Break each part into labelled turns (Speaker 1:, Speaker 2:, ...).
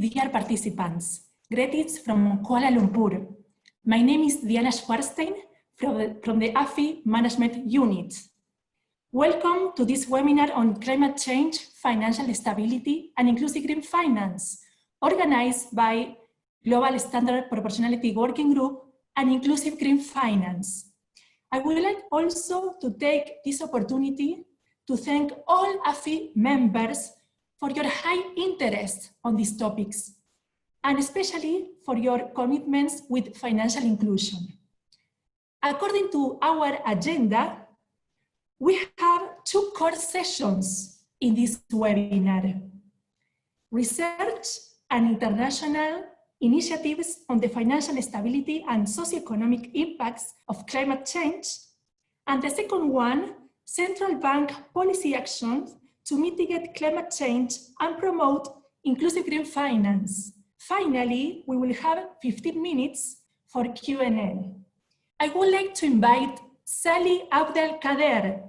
Speaker 1: dear participants. Greetings from Kuala Lumpur. My name is Diana Schwarstein from the AFI Management Unit. Welcome to this webinar on climate change, financial stability, and inclusive green finance, organized by Global Standard Proportionality Working Group and Inclusive Green Finance. I would like also to take this opportunity to thank all AFI members for your high interest on these topics, and especially for your commitments with financial inclusion. According to our agenda, we have two core sessions in this webinar: research and international initiatives on the financial stability and socioeconomic impacts of climate change, and the second one, central bank policy actions to mitigate climate change and promote inclusive green finance. Finally, we will have 15 minutes for Q&A. I would like to invite Sally Abdel Kader,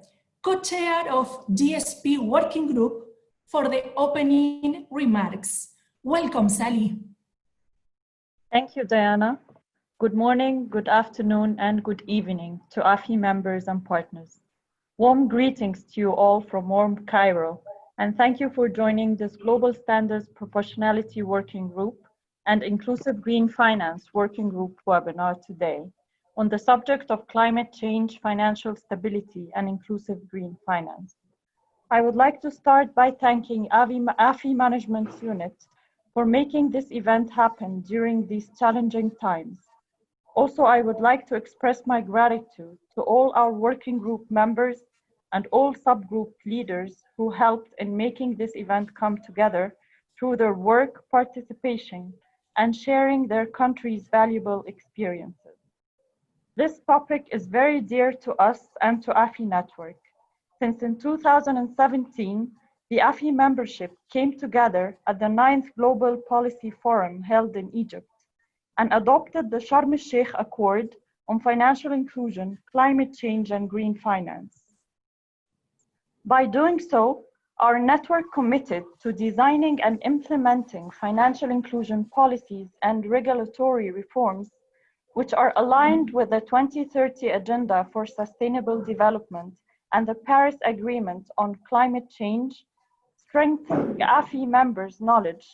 Speaker 1: co-chair of GSP Working Group, for the opening remarks. Welcome, Sally.
Speaker 2: Thank you, Diana. Good morning, good afternoon, and good evening to AFI members and partners. Warm greetings to you all from warm Cairo, and thank you for joining this Global Standards Proportionality Working Group and Inclusive Green Finance Working Group webinar today on the subject of climate change, financial stability, and inclusive green finance. I would like to start by thanking AFI Management Unit for making this event happen during these challenging times. Also, I would like to express my gratitude to all our working group members and all subgroup leaders who helped in making this event come together through their work, participation, and sharing their country's valuable experiences. This topic is very dear to us and to AFI Network, since in 2017, the AFI membership came together at the 9th Global Policy Forum held in Egypt and adopted the Sharm el-Sheikh Accord on Financial Inclusion, Climate Change, and Green Finance. By doing so, our network committed to designing and implementing financial inclusion policies and regulatory reforms which are aligned with the 2030 Agenda for Sustainable Development and the Paris Agreement on Climate Change, strengthening AFI members' knowledge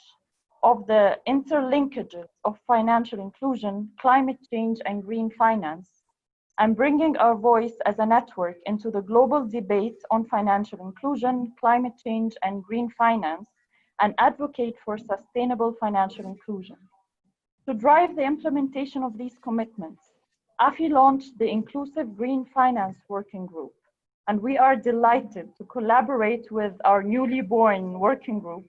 Speaker 2: of the interlinkages of financial inclusion, climate change, and green finance, and bringing our voice as a network into the global debate on financial inclusion, climate change, and green finance, and advocate for sustainable financial inclusion. To drive the implementation of these commitments, AFI launched the Inclusive Green Finance Working Group, and we are delighted to collaborate with our newly born working group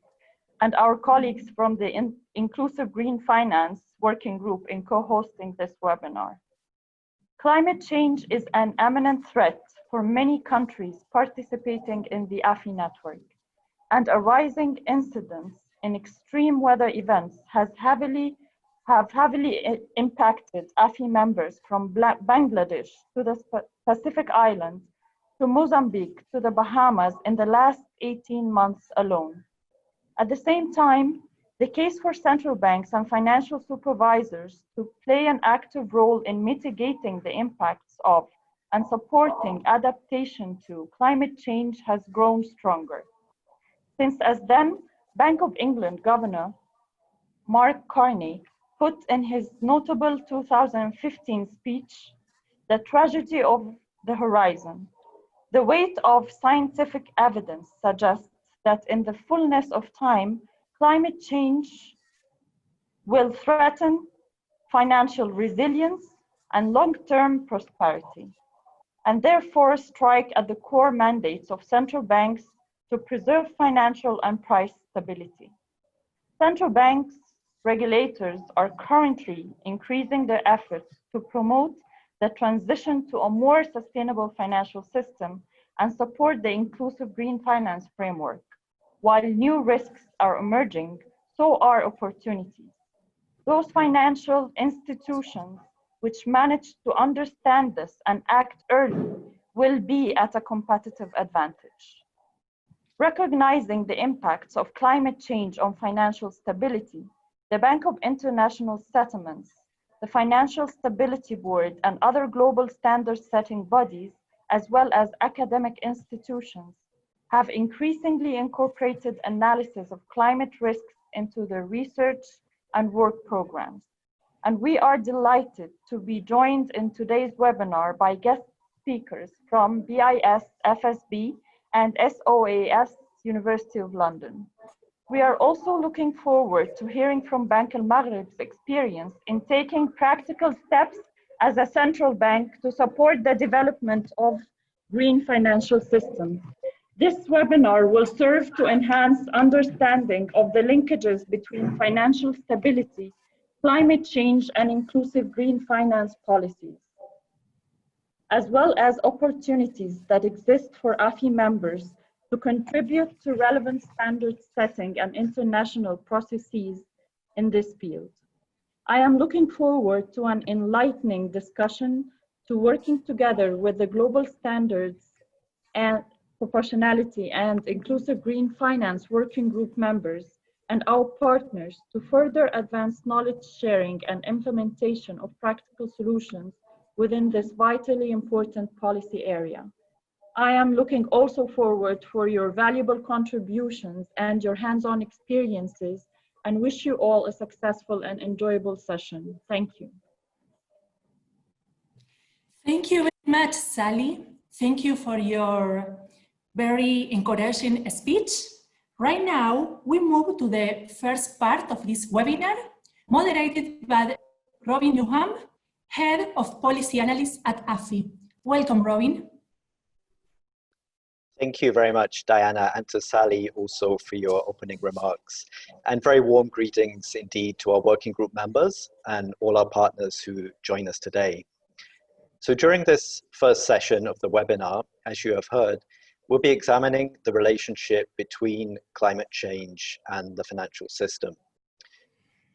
Speaker 2: and our colleagues from the Inclusive Green Finance Working Group in co-hosting this webinar. Climate change is an imminent threat for many countries participating in the AFI network, and a rising incidence in extreme weather events have heavily impacted AFI members from Bangladesh to the Pacific Islands to Mozambique to the Bahamas in the last 18 months alone. At the same time, the case for central banks and financial supervisors to play an active role in mitigating the impacts of and supporting adaptation to climate change has grown stronger. Since as then Bank of England Governor Mark Carney put in his notable 2015 speech, "The tragedy of the horizon." The weight of scientific evidence suggests that in the fullness of time, climate change will threaten financial resilience and long-term prosperity, and therefore strike at the core mandates of central banks to preserve financial and price stability. Central banks regulators are currently increasing their efforts to promote the transition to a more sustainable financial system and support the inclusive green finance framework. While new risks are emerging, so are opportunities. Those financial institutions which manage to understand this and act early will be at a competitive advantage. Recognizing the impacts of climate change on financial stability, the Bank of International Settlements, the Financial Stability Board, and other global standard-setting bodies, as well as academic institutions, have increasingly incorporated analysis of climate risks into their research and work programs. And we are delighted to be joined in today's webinar by guest speakers from BIS, FSB, and SOAS, University of London. We are also looking forward to hearing from Bank Al-Maghrib's experience in taking practical steps as a central bank to support the development of green financial systems. This webinar will serve to enhance understanding of the linkages between financial stability, climate change, and inclusive green finance policies, as well as opportunities that exist for AFI members to contribute to relevant standard setting and international processes in this field. I am looking forward to an enlightening discussion, to working together with the global standards and proportionality and inclusive green finance working group members and our partners to further advance knowledge sharing and implementation of practical solutions within this vitally important policy area. I am looking also forward for your valuable contributions and your hands-on experiences, and wish you all a successful and enjoyable session. Thank you.
Speaker 1: Thank you very much, Sally. Thank you for your very encouraging speech. Right now, we move to the first part of this webinar, moderated by Robin Newham, Head of Policy Analysis at AFI. Welcome, Robin.
Speaker 3: Thank you very much, Diana, and to Sally also for your opening remarks. And very warm greetings indeed to our working group members and all our partners who join us today. So during this first session of the webinar, as you have heard, we'll be examining the relationship between climate change and the financial system.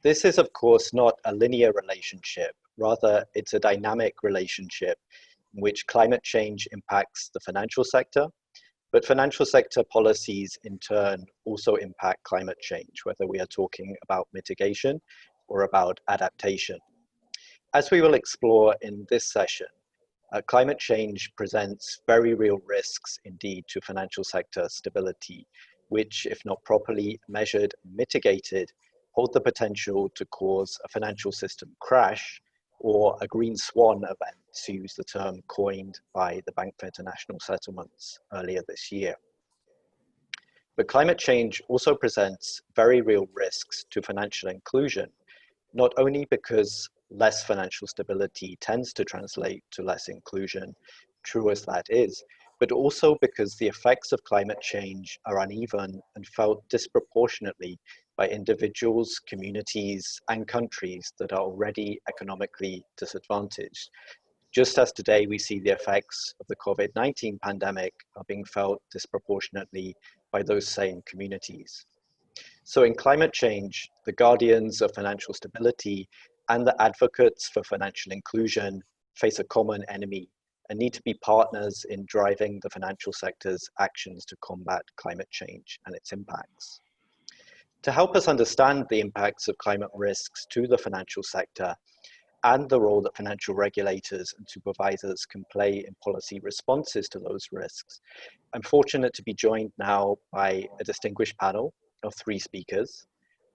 Speaker 3: This is, of course, not a linear relationship. Rather, it's a dynamic relationship in which climate change impacts the financial sector, but financial sector policies in turn also impact climate change, whether we are talking about mitigation or about adaptation. As we will explore in this session, climate change presents very real risks indeed to financial sector stability, which, if not properly measured and mitigated, hold the potential to cause a financial system crash or a green swan event, to use the term coined by the Bank for International Settlements earlier this year. But climate change also presents very real risks to financial inclusion, not only because less financial stability tends to translate to less inclusion, true as that is, but also because the effects of climate change are uneven and felt disproportionately by individuals, communities, and countries that are already economically disadvantaged. Just as today we see the effects of the COVID-19 pandemic are being felt disproportionately by those same communities. So in climate change, the guardians of financial stability and the advocates for financial inclusion face a common enemy and need to be partners in driving the financial sector's actions to combat climate change and its impacts. To help us understand the impacts of climate risks to the financial sector and the role that financial regulators and supervisors can play in policy responses to those risks, I'm fortunate to be joined now by a distinguished panel of 3 speakers.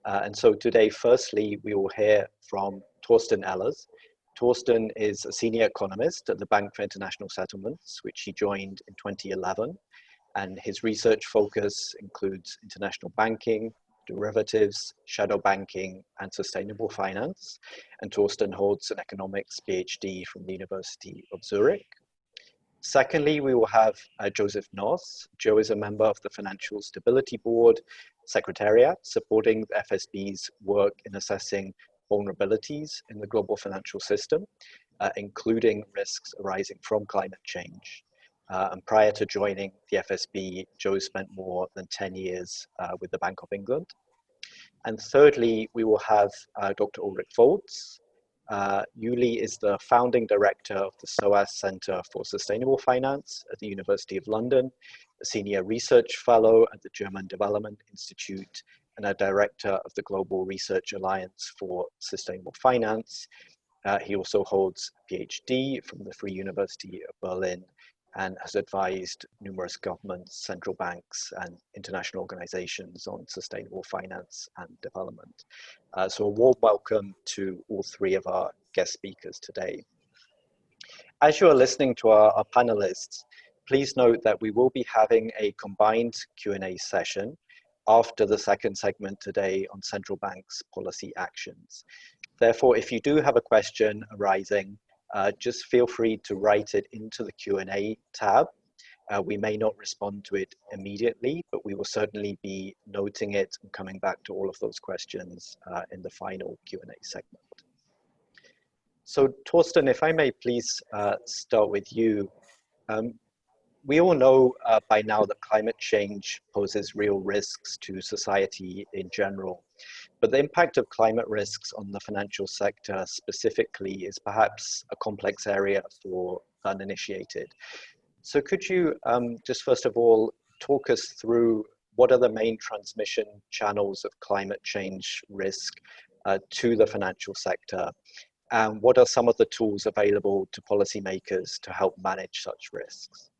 Speaker 3: And so today, firstly, we will hear from Torsten Ehlers. Torsten is a senior economist at the Bank for International Settlements, which he joined in 2011. And his research focus includes international banking, derivatives, shadow banking, and sustainable finance. And Torsten holds an economics PhD from the University of Zurich. Secondly, we will have Joseph Noss. Joe is a member of the Financial Stability Board Secretariat, supporting the FSB's work in assessing vulnerabilities in the global financial system, including risks arising from climate change. And prior to joining the FSB, Joe spent more than 10 years with the Bank of England. And thirdly, we will have Dr. Ulrich Volz. Uli is the founding director of the SOAS Center for Sustainable Finance at the University of London, a senior research fellow at the German Development Institute, and a director of the Global Research Alliance for Sustainable Finance. He also holds a PhD from the Free University of Berlin and has advised numerous governments, central banks, and international organizations on sustainable finance and development. So a warm welcome to all three of our guest speakers today. As you are listening to our panelists, please note that we will be having a combined Q&A session after the second segment today on central banks' policy actions. Therefore, if you do have a question arising, just feel free to write it into the Q&A tab. We may not respond to it immediately, but we will certainly be noting it and coming back to all of those questions in the final Q&A segment. So Torsten, if I may please start with you. We all know by now that climate change poses real risks to society in general, but the impact of climate risks on the financial sector specifically is perhaps a complex area for the uninitiated. So could you just first of all talk us through what are the main transmission channels of climate change risk to the financial sector, and what are some of the tools available to policymakers to help manage such risks?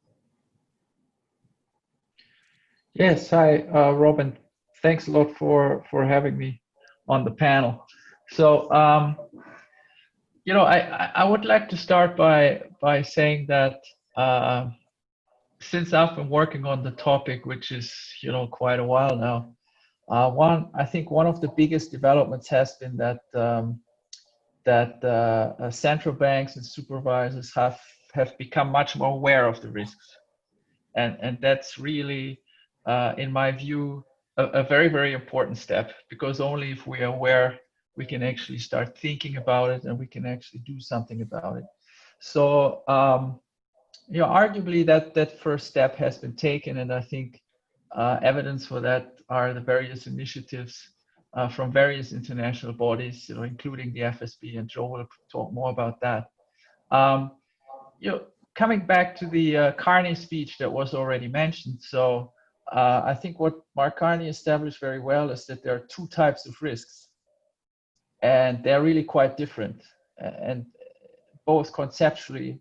Speaker 4: Yes, hi, Robin. Thanks a lot for having me on the panel. So, you know, I would like to start by saying that since I've been working on the topic, which is, you know, quite a while now, I think one of the biggest developments has been that central banks and supervisors have become much more aware of the risks, and that's really in my view, a very, very important step, because only if we are aware, we can actually start thinking about it and we can actually do something about it. So, you know, arguably that first step has been taken, and I think evidence for that are the various initiatives from various international bodies, you know, including the FSB, and Joe will talk more about that. You know, coming back to the Carney speech that was already mentioned, so I think what Mark Carney established very well is that there are two types of risks, and they're really quite different, and both conceptually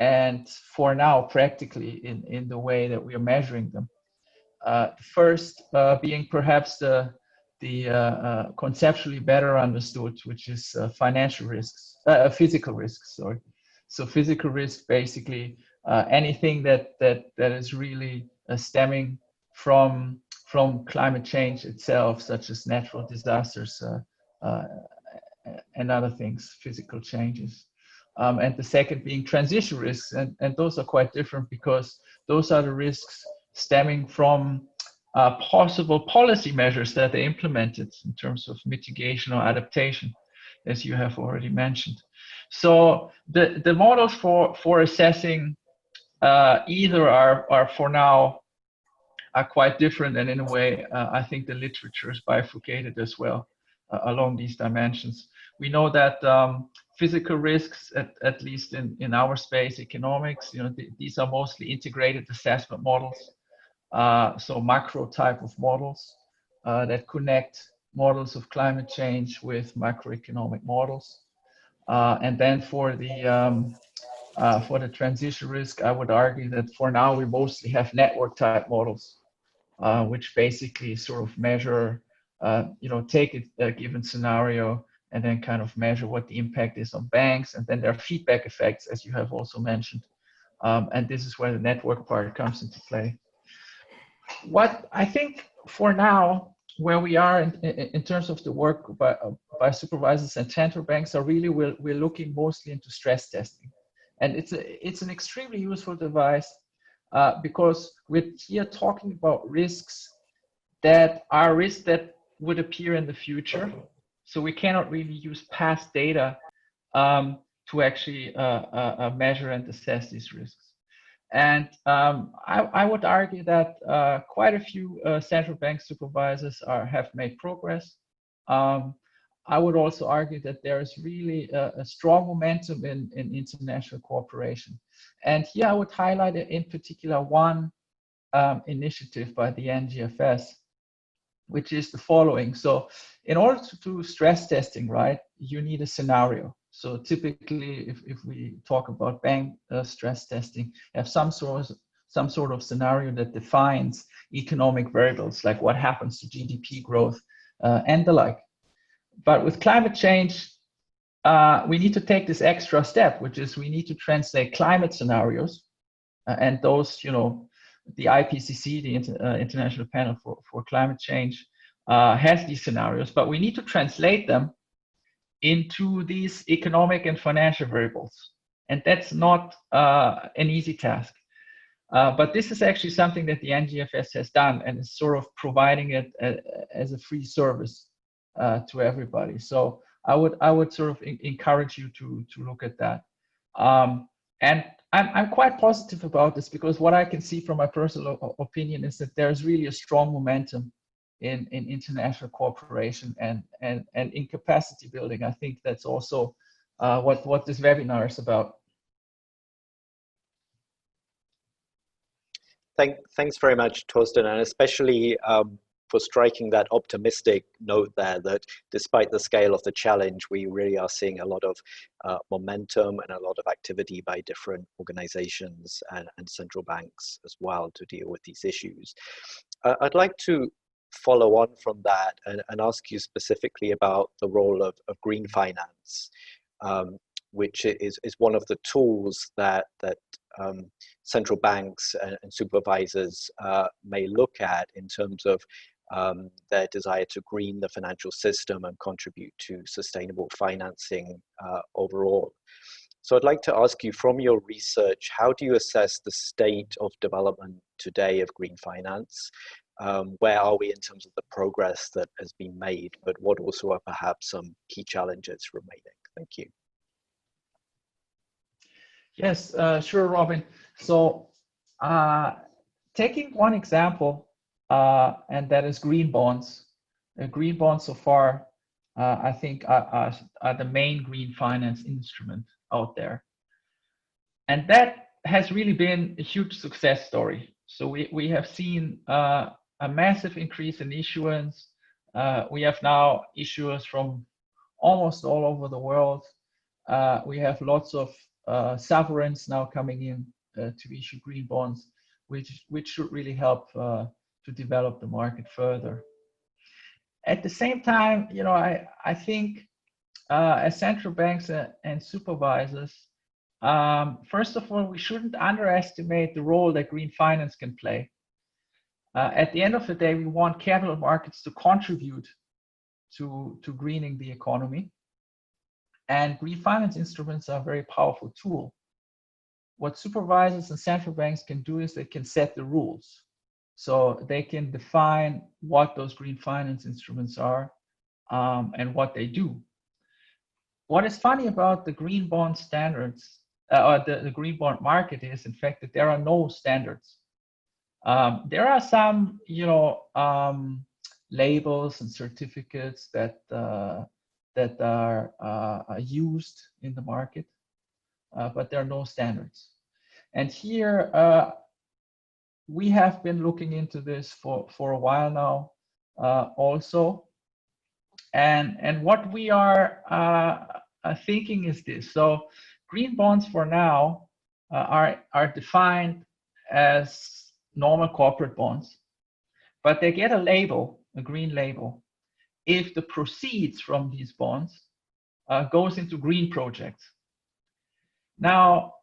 Speaker 4: and for now practically in the way that we are measuring them. First being perhaps the conceptually better understood, which is financial risks, physical risks, sorry. So physical risk, basically anything that is really stemming from climate change itself, such as natural disasters and other things, physical changes. And the second being transition risks, and those are quite different, because those are the risks stemming from possible policy measures that they implemented in terms of mitigation or adaptation, as you have already mentioned. So the models for assessing either are for now are quite different, and in a way I think the literature is bifurcated as well along these dimensions. We know that physical risks, at least in our space, economics, you know, these are mostly integrated assessment models, so macro type of models that connect models of climate change with macroeconomic models. And then for the transition risk, I would argue that for now we mostly have network type models, which basically sort of measure, you know, take a given scenario and then kind of measure what the impact is on banks, and then there are feedback effects, as you have also mentioned, and this is where the network part comes into play. What I think for now, where we are in terms of the work by supervisors and central banks, are really we're looking mostly into stress testing, and it's an extremely useful device because we're here talking about risks that are risks that would appear in the future. So we cannot really use past data to actually measure and assess these risks. And I would argue that quite a few central bank supervisors have made progress. I would also argue that there is really a strong momentum in international cooperation. And here I would highlight in particular one initiative by the NGFS, which is the following. So in order to do stress testing, right, you need a scenario. So typically, if we talk about bank stress testing, you have some sort of scenario that defines economic variables, like what happens to GDP growth and the like. But with climate change, we need to take this extra step, which is we need to translate climate scenarios, and those, the IPCC, the International Panel for Climate Change, has these scenarios, but we need to translate them into these economic and financial variables. And that's not an easy task. But this is actually something that the NGFS has done and is sort of providing it as a free service to everybody. So I would sort of encourage you to look at that. And I'm quite positive about this, because what I can see from my personal opinion is that there's really a strong momentum in international cooperation and in capacity building. I think that's also what this webinar is about.
Speaker 3: Thanks very much, Torsten, and especially for striking that optimistic note there, that despite the scale of the challenge, we really are seeing a lot of momentum and a lot of activity by different organizations and central banks as well to deal with these issues. I'd like to follow on from that and ask you specifically about the role of green finance, which is one of the tools that central banks and supervisors may look at in terms of their desire to green the financial system and contribute to sustainable financing overall. So I'd like to ask you, from your research, how do you assess the state of development today of green finance? Where are we in terms of the progress that has been made, but what also are perhaps some key challenges remaining? Thank you.
Speaker 4: Yes, sure, Robin. So taking one example, and that is green bonds. Green bonds so far, I think, are the main green finance instrument out there. And that has really been a huge success story. So we have seen a massive increase in issuance. We have now issuers from almost all over the world. We have lots of sovereigns now coming in to issue green bonds, which should really help to develop the market further. At the same time, I think as central banks and supervisors, first of all, we shouldn't underestimate the role that green finance can play. At the end of the day, we want capital markets to contribute to greening the economy. And green finance instruments are a very powerful tool. What supervisors and central banks can do is they can set the rules. So they can define what those green finance instruments are and what they do. What is funny about the green bond standards, or the green bond market, is in fact that there are no standards. There are some, labels and certificates that are used in the market, but there are no standards. And here we have been looking into this for a while now also. And what we are thinking is this. So green bonds for now are defined as normal corporate bonds, but they get a label, a green label, if the proceeds from these bonds goes into green projects. Now,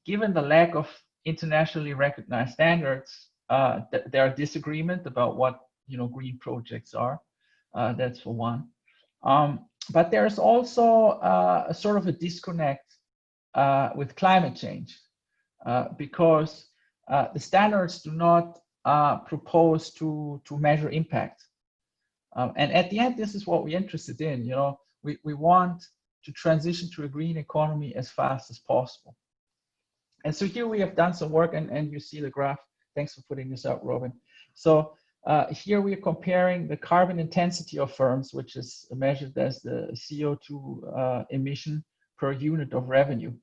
Speaker 4: given the lack of internationally recognized standards, there are disagreement about what green projects are. That's for one. But there's also a sort of a disconnect with climate change because the standards do not propose to measure impact. And at the end, this is what we're interested in. We want to transition to a green economy as fast as possible. And so here we have done some work, and you see the graph. Thanks for putting this out, Robin. So here we are comparing the carbon intensity of firms, which is measured as the CO2 emission per unit of revenue.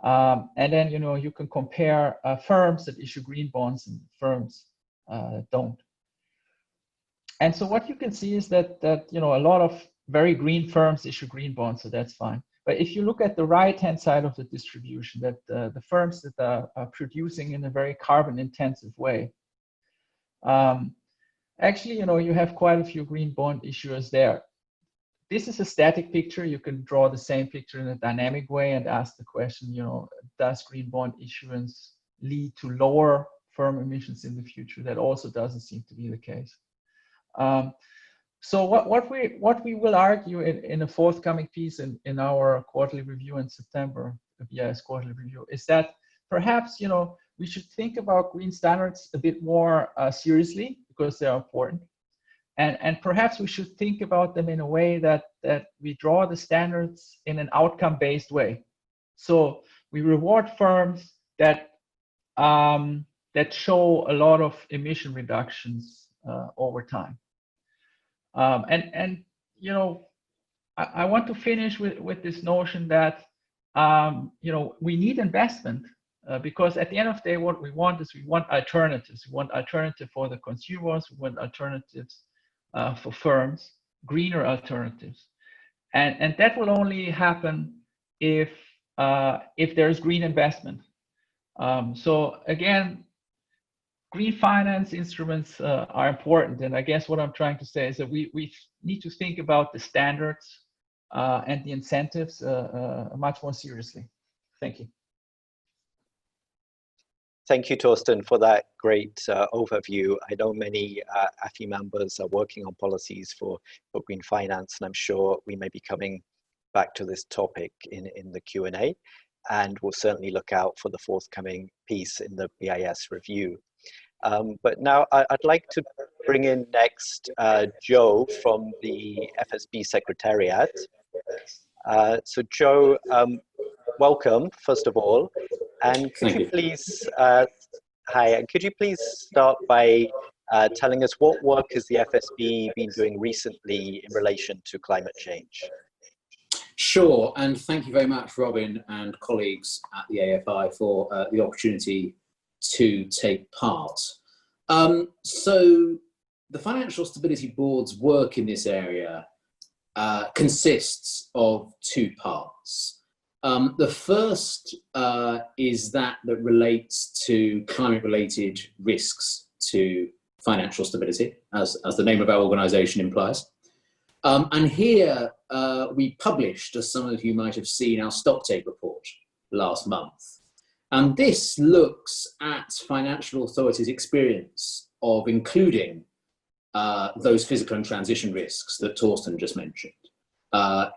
Speaker 4: And then, you can compare firms that issue green bonds and firms that don't. And so what you can see is that a lot of very green firms issue green bonds, so that's fine. But if you look at the right-hand side of the distribution, that the firms that are producing in a very carbon-intensive way, actually, you have quite a few green bond issuers there. This is a static picture. You can draw the same picture in a dynamic way and ask the question, does green bond issuance lead to lower firm emissions in the future? That also doesn't seem to be the case. So what we will argue in a forthcoming piece in our quarterly review in September, the BIS quarterly review, is that perhaps we should think about green standards a bit more seriously, because they're important, and perhaps we should think about them in a way that we draw the standards in an outcome-based way. So we reward firms that show a lot of emission reductions over time. I want to finish with this notion that we need investment, because at the end of the day, what we want is alternatives. We want alternative for the consumers. We want alternatives for firms, greener alternatives, and that will only happen if there's green investment. So again, green finance instruments are important, and I guess what I'm trying to say is that we need to think about the standards and the incentives much more seriously. Thank you.
Speaker 3: Thank you, Torsten, for that great overview. I know many AFI members are working on policies for green finance, and I'm sure we may be coming back to this topic in the Q&A, and we'll certainly look out for the forthcoming piece in the BIS review. But now I'd like to bring in next Joe from the FSB Secretariat. So Joe, welcome, first of all. And could you please, hi, and could you please start by telling us what work has the FSB been doing recently in relation to climate change?
Speaker 5: Sure, and thank you very much, Robin and colleagues at the AFI for the opportunity to take part. So the Financial Stability Board's work in this area consists of two parts. The first is that relates to climate-related risks to financial stability, as the name of our organisation implies. And here we published, as some of you might have seen, our stocktake report last month. And this looks at financial authorities' experience of including those physical and transition risks that Torsten just mentioned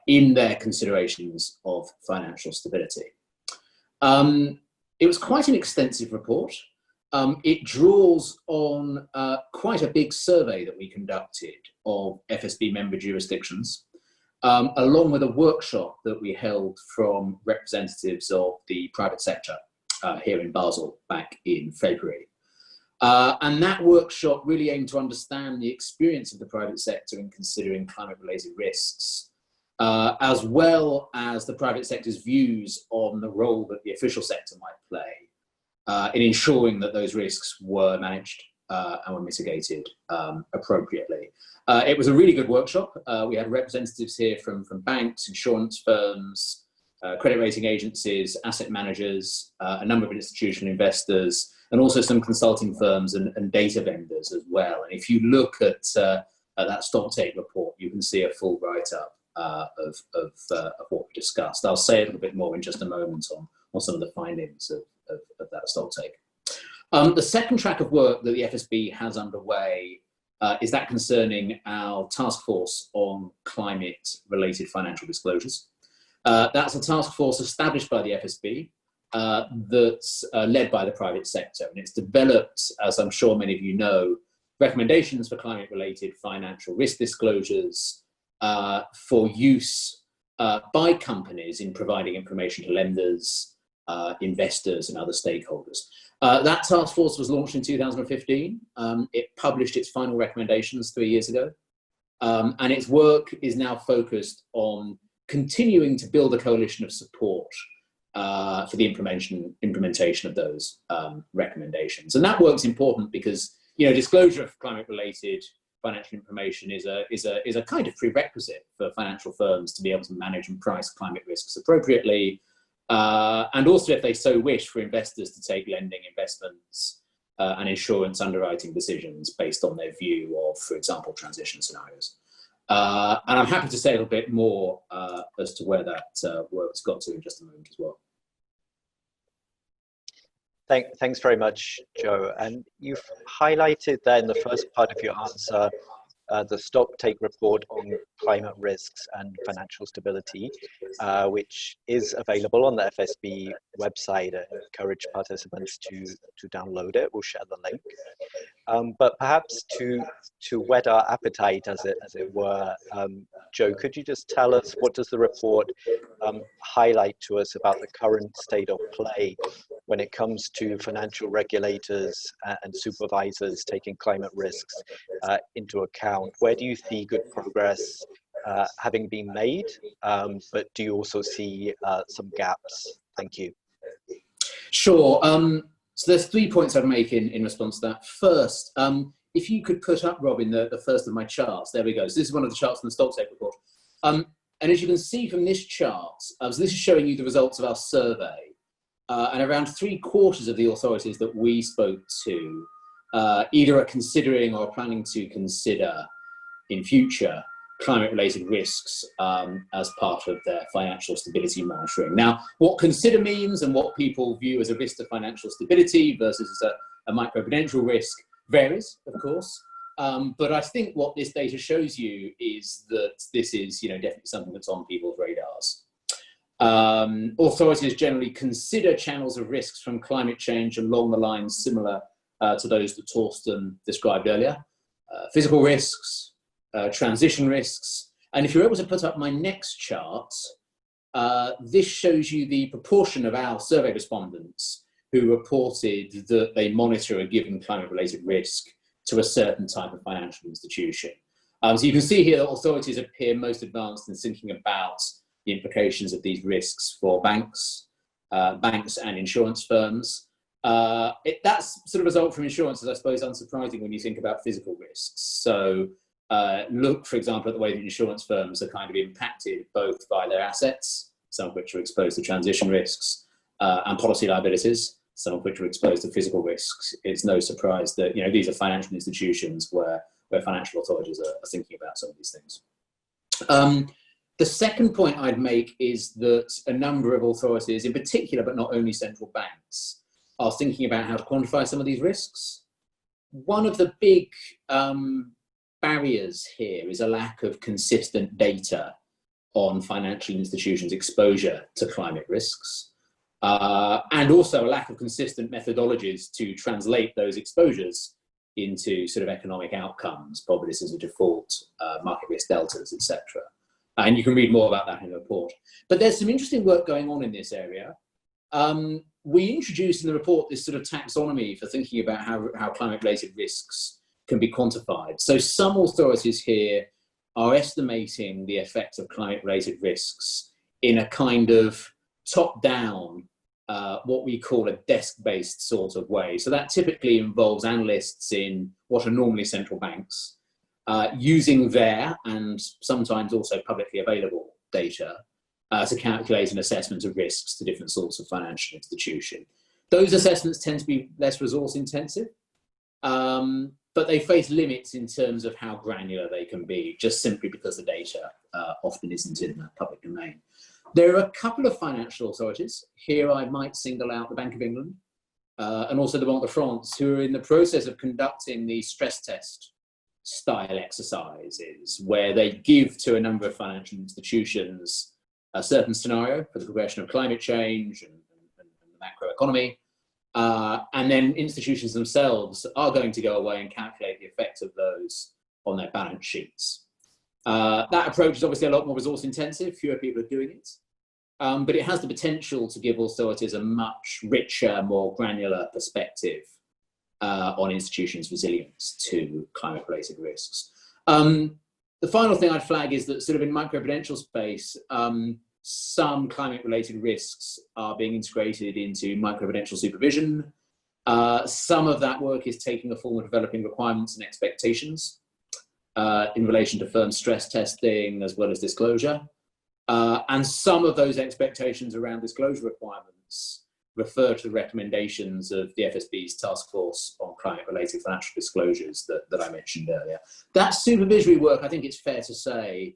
Speaker 5: in their considerations of financial stability. It was quite an extensive report. It draws on quite a big survey that we conducted of FSB member jurisdictions, along with a workshop that we held from representatives of the private sector here in Basel back in February. And that workshop really aimed to understand the experience of the private sector in considering climate-related risks, as well as the private sector's views on the role that the official sector might play in ensuring that those risks were managed and were mitigated appropriately. It was a really good workshop. We had representatives here from banks, insurance firms, credit rating agencies, asset managers, a number of institutional investors, and also some consulting firms and data vendors as well. And if you look at that stocktake report, you can see a full write-up of what we discussed. I'll say a little bit more in just a moment on some of the findings of that stocktake. The second track of work that the FSB has underway is that concerning our task force on climate-related financial disclosures. That's a task force established by the FSB that's led by the private sector, and it's developed, as I'm sure many of you know, recommendations for climate-related financial risk disclosures for use by companies in providing information to lenders, investors, and other stakeholders. That task force was launched in 2015. It published its final recommendations 3 years ago, and its work is now focused on continuing to build a coalition of support for the implementation of those recommendations. And that work's important because, disclosure of climate-related financial information is a kind of prerequisite for financial firms to be able to manage and price climate risks appropriately, and also, if they so wish, for investors to take lending, investments, and insurance underwriting decisions based on their view of, for example, transition scenarios. And I'm happy to say a little bit more as to where that work's got to in just a moment as well.
Speaker 3: Thanks very much, Joe. And you've highlighted there in the first part of your answer the stocktake report on climate risks and financial stability, which is available on the FSB website. I encourage participants to download it. We'll share the link. But perhaps to whet our appetite, as it were, Joe, could you just tell us, what does the report highlight to us about the current state of play when it comes to financial regulators and supervisors taking climate risks into account? Where do you see good progress having been made, but do you also see some gaps? Thank you.
Speaker 5: Sure. So there's 3 points I'd make in response to that. First, if you could put up, Robin, the first of my charts. There we go. So this is one of the charts from the stocktake report. And as you can see from this chart, so this is showing you the results of our survey. And around 3/4 of the authorities that we spoke to either are considering or planning to consider in future climate-related risks as part of their financial stability monitoring. Now, what consider means and what people view as a risk to financial stability versus as a microprudential risk varies, of course. But I think what this data shows you is that this is, definitely something that's on people's radars. Authorities generally consider channels of risks from climate change along the lines similar to those that Torsten described earlier. Physical risks, transition risks. And if you're able to put up my next chart, this shows you the proportion of our survey respondents who reported that they monitor a given climate-related risk to a certain type of financial institution. So you can see here that authorities appear most advanced in thinking about the implications of these risks for banks and insurance firms. That's sort of a result from insurance is, I suppose, unsurprising when you think about physical risks. So look, for example, at the way that insurance firms are kind of impacted both by their assets, some of which are exposed to transition risks, and policy liabilities, some of which are exposed to physical risks. It's no surprise that these are financial institutions where financial authorities are thinking about some of these things. The second point I'd make is that a number of authorities, in particular, but not only central banks, are thinking about how to quantify some of these risks. One of the big barriers here is a lack of consistent data on financial institutions' exposure to climate risks, and also a lack of consistent methodologies to translate those exposures into sort of economic outcomes, probabilities of default, market risk deltas, etc. And you can read more about that in the report. But there's some interesting work going on in this area. We introduced in the report this sort of taxonomy for thinking about how climate-related risks can be quantified. So some authorities here are estimating the effect of climate-related risks in a kind of top-down, what we call a desk-based sort of way. So that typically involves analysts in what are normally central banks, using their and sometimes also publicly available data to calculate an assessment of risks to different sorts of financial institution. Those assessments tend to be less resource intensive, but they face limits in terms of how granular they can be, just simply because the data often isn't in the public domain. There are a couple of financial authorities. Here I might single out the Bank of England and also the Banque de France, who are in the process of conducting the stress test style exercises where they give to a number of financial institutions a certain scenario for the progression of climate change and the macroeconomy. And then institutions themselves are going to go away and calculate the effect of those on their balance sheets. That approach is obviously a lot more resource intensive, fewer people are doing it, but it has the potential to give authorities a much richer, more granular perspective on institutions' resilience to climate-related risks. The final thing I'd flag is that sort of in microprudential space, some climate-related risks are being integrated into microprudential supervision. Some of that work is taking the form of developing requirements and expectations in relation to firm stress testing as well as disclosure. And some of those expectations around disclosure requirements refer to the recommendations of the FSB's task force on climate-related financial disclosures that I mentioned earlier. That supervisory work, I think it's fair to say,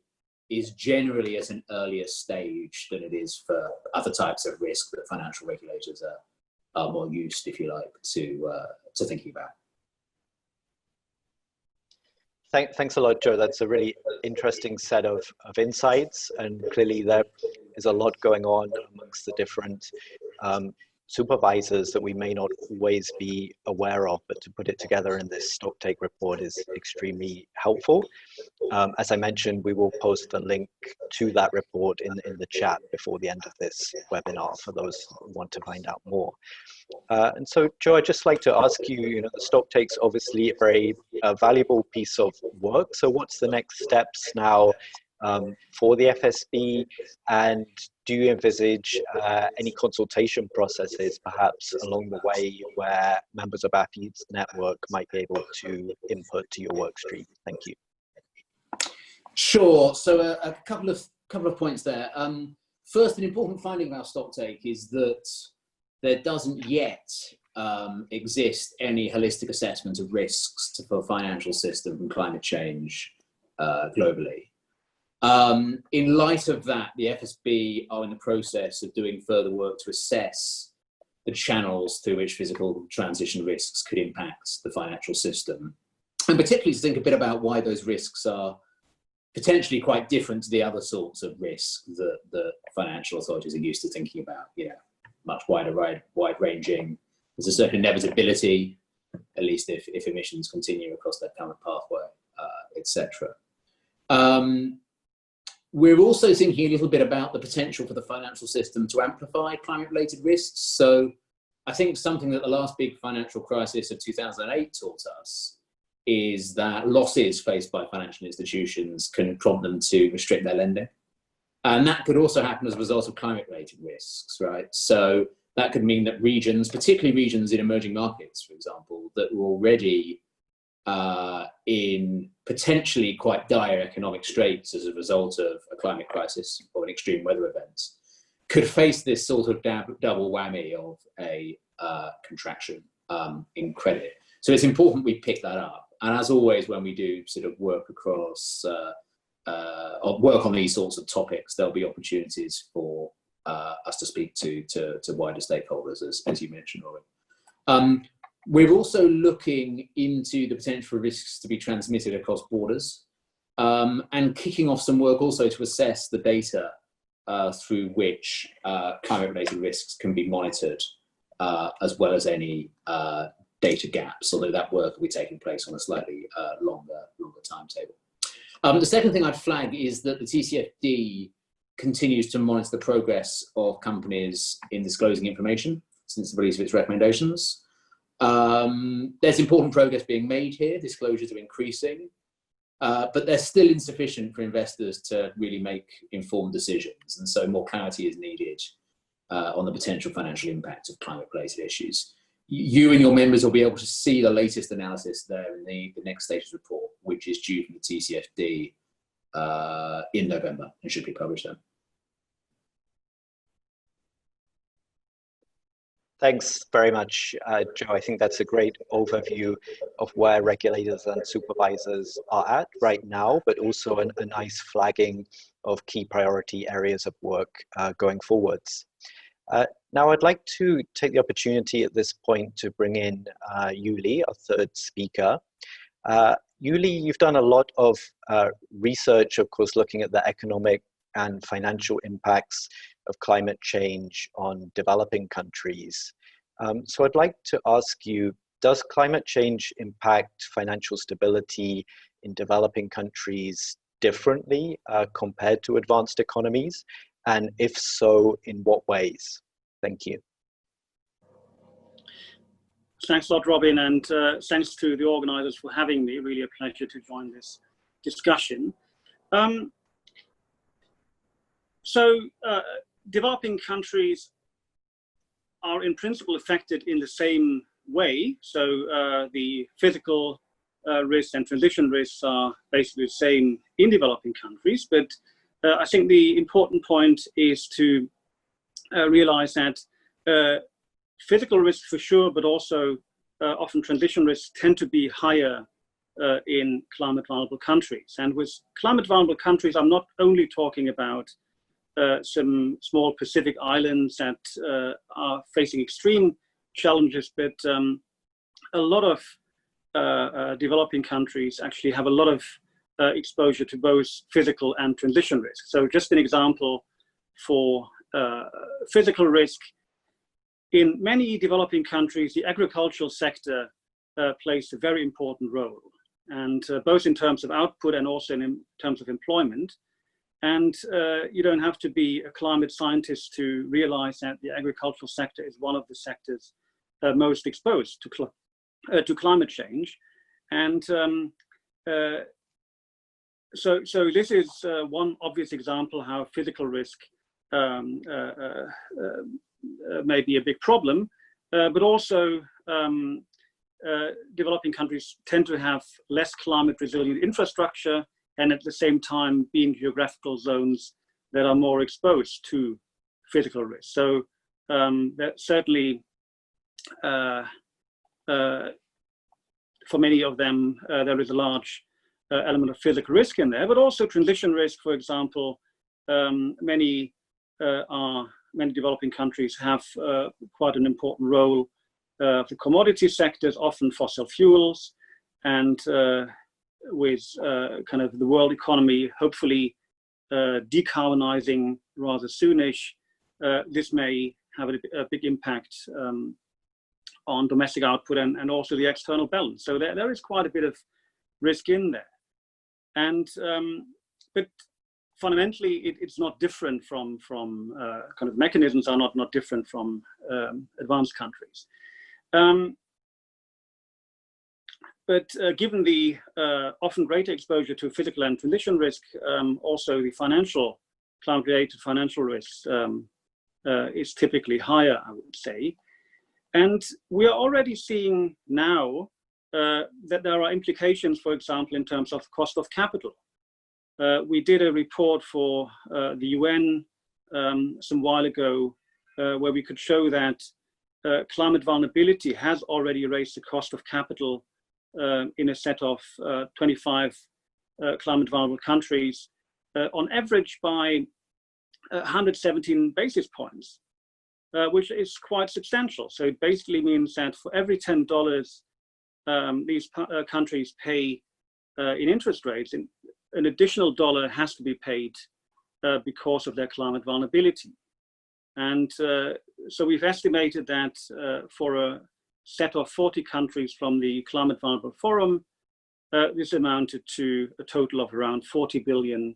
Speaker 5: is generally at an earlier stage than it is for other types of risk that financial regulators are more used, if you like, to thinking about.
Speaker 3: Thanks a lot, Joe. That's a really interesting set of insights, and clearly there is a lot going on amongst the different supervisors that we may not always be aware of, but to put it together in this stocktake report is extremely helpful. As I mentioned, we will post the link to that report in the chat before the end of this webinar for those who want to find out more. And so, Joe, I'd just like to ask you, the stocktake's obviously a very valuable piece of work. So what's the next steps now for the FSB, and do you envisage any consultation processes perhaps along the way where members of AFI's network might be able to input to your work stream? Thank you.
Speaker 5: Sure. So a couple of points there. First, an important finding about stocktake is that there doesn't yet exist any holistic assessment of risks for the financial system from climate change globally. In light of that, the FSB are in the process of doing further work to assess the channels through which physical transition risks could impact the financial system, and particularly to think a bit about why those risks are potentially quite different to the other sorts of risks that the financial authorities are used to thinking about. Much wide-ranging. There's a certain inevitability, at least if emissions continue across their current pathway, etc. We're also thinking a little bit about the potential for the financial system to amplify climate-related risks. So I think something that the last big financial crisis of 2008 taught us is that losses faced by financial institutions can prompt them to restrict their lending. And that could also happen as a result of climate-related risks, right? So that could mean that regions, particularly regions in emerging markets, for example, that were already in potentially quite dire economic straits as a result of a climate crisis or an extreme weather event, could face this sort of double whammy of a contraction in credit. So it's important we pick that up. And as always, when we do sort of work across, or work on these sorts of topics, there'll be opportunities for us to speak to wider stakeholders, as you mentioned, Walid. We're also looking into the potential for risks to be transmitted across borders, and kicking off some work also to assess the data through which climate-related risks can be monitored, as well as any data gaps, although that work will be taking place on a slightly longer timetable. The second thing I'd flag is that the TCFD continues to monitor the progress of companies in disclosing information since the release of its recommendations. There's important progress being made here, disclosures are increasing, but they're still insufficient for investors to really make informed decisions, and so more clarity is needed on the potential financial impact of climate-related issues. You and your members will be able to see the latest analysis there in the next status report, which is due from the TCFD in November and should be published then.
Speaker 3: Thanks very much, Joe. I think that's a great overview of where regulators and supervisors are at right now, but also a nice flagging of key priority areas of work going forwards. Now, I'd like to take the opportunity at this point to bring in Yuli, our third speaker. Yuli, you've done a lot of research, of course, looking at the economic and financial impacts of climate change on developing countries. So I'd like to ask you, does climate change impact financial stability in developing countries differently compared to advanced economies? And if so, in what ways? Thank you.
Speaker 6: Thanks a lot, Robin, and thanks to the organizers for having me. Really a pleasure to join this discussion. Developing countries are in principle affected in the same way. So the physical risks and transition risks are basically the same in developing countries, but I think the important point is to realize that physical risks for sure, but also often transition risks tend to be higher in climate vulnerable countries. And with climate vulnerable countries, I'm not only talking about some small Pacific islands that are facing extreme challenges, but a lot of developing countries actually have a lot of exposure to both physical and transition risk. So just an example for physical risk, in many developing countries, the agricultural sector plays a very important role, and both in terms of output and also in terms of employment. And you don't have to be a climate scientist to realize that the agricultural sector is one of the sectors most exposed to climate change. And so this is one obvious example how physical risk may be a big problem, but also developing countries tend to have less climate resilient infrastructure, and at the same time being geographical zones that are more exposed to physical risk. So that certainly for many of them there is a large element of physical risk in there, but also transition risk. For example, many developing countries have quite an important role. The commodity sectors, often fossil fuels, and with kind of the world economy hopefully decarbonizing rather soonish, this may have a big impact on domestic output and also the external balance. So there is quite a bit of risk in there. And but fundamentally, it's not different from kind of mechanisms are not different from advanced countries. But given the often greater exposure to physical and transition risk, also the climate-related financial risk is typically higher, I would say. And we are already seeing now that there are implications, for example, in terms of cost of capital. We did a report for the UN some while ago where we could show that climate vulnerability has already raised the cost of capital in a set of 25 climate vulnerable countries, on average by 117 basis points, which is quite substantial. So it basically means that for every $10 these countries pay in interest rates, an additional dollar has to be paid because of their climate vulnerability. And so we've estimated that for a set of 40 countries from the Climate Vulnerable Forum, this amounted to a total of around $40 billion.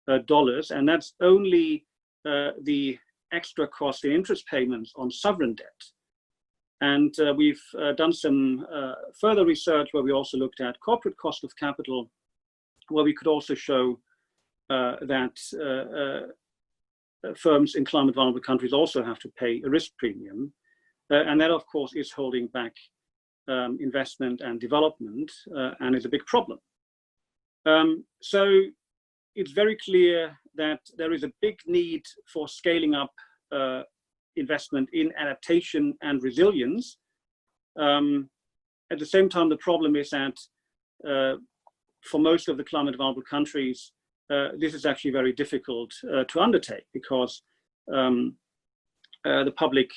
Speaker 6: And that's only the extra cost in interest payments on sovereign debt. And we've done some further research where we also looked at corporate cost of capital, where we could also show that firms in climate vulnerable countries also have to pay a risk premium. And that, of course, is holding back investment and development and is a big problem. So it's very clear that there is a big need for scaling up investment in adaptation and resilience. At the same time, the problem is that for most of the climate vulnerable countries, this is actually very difficult to undertake because the public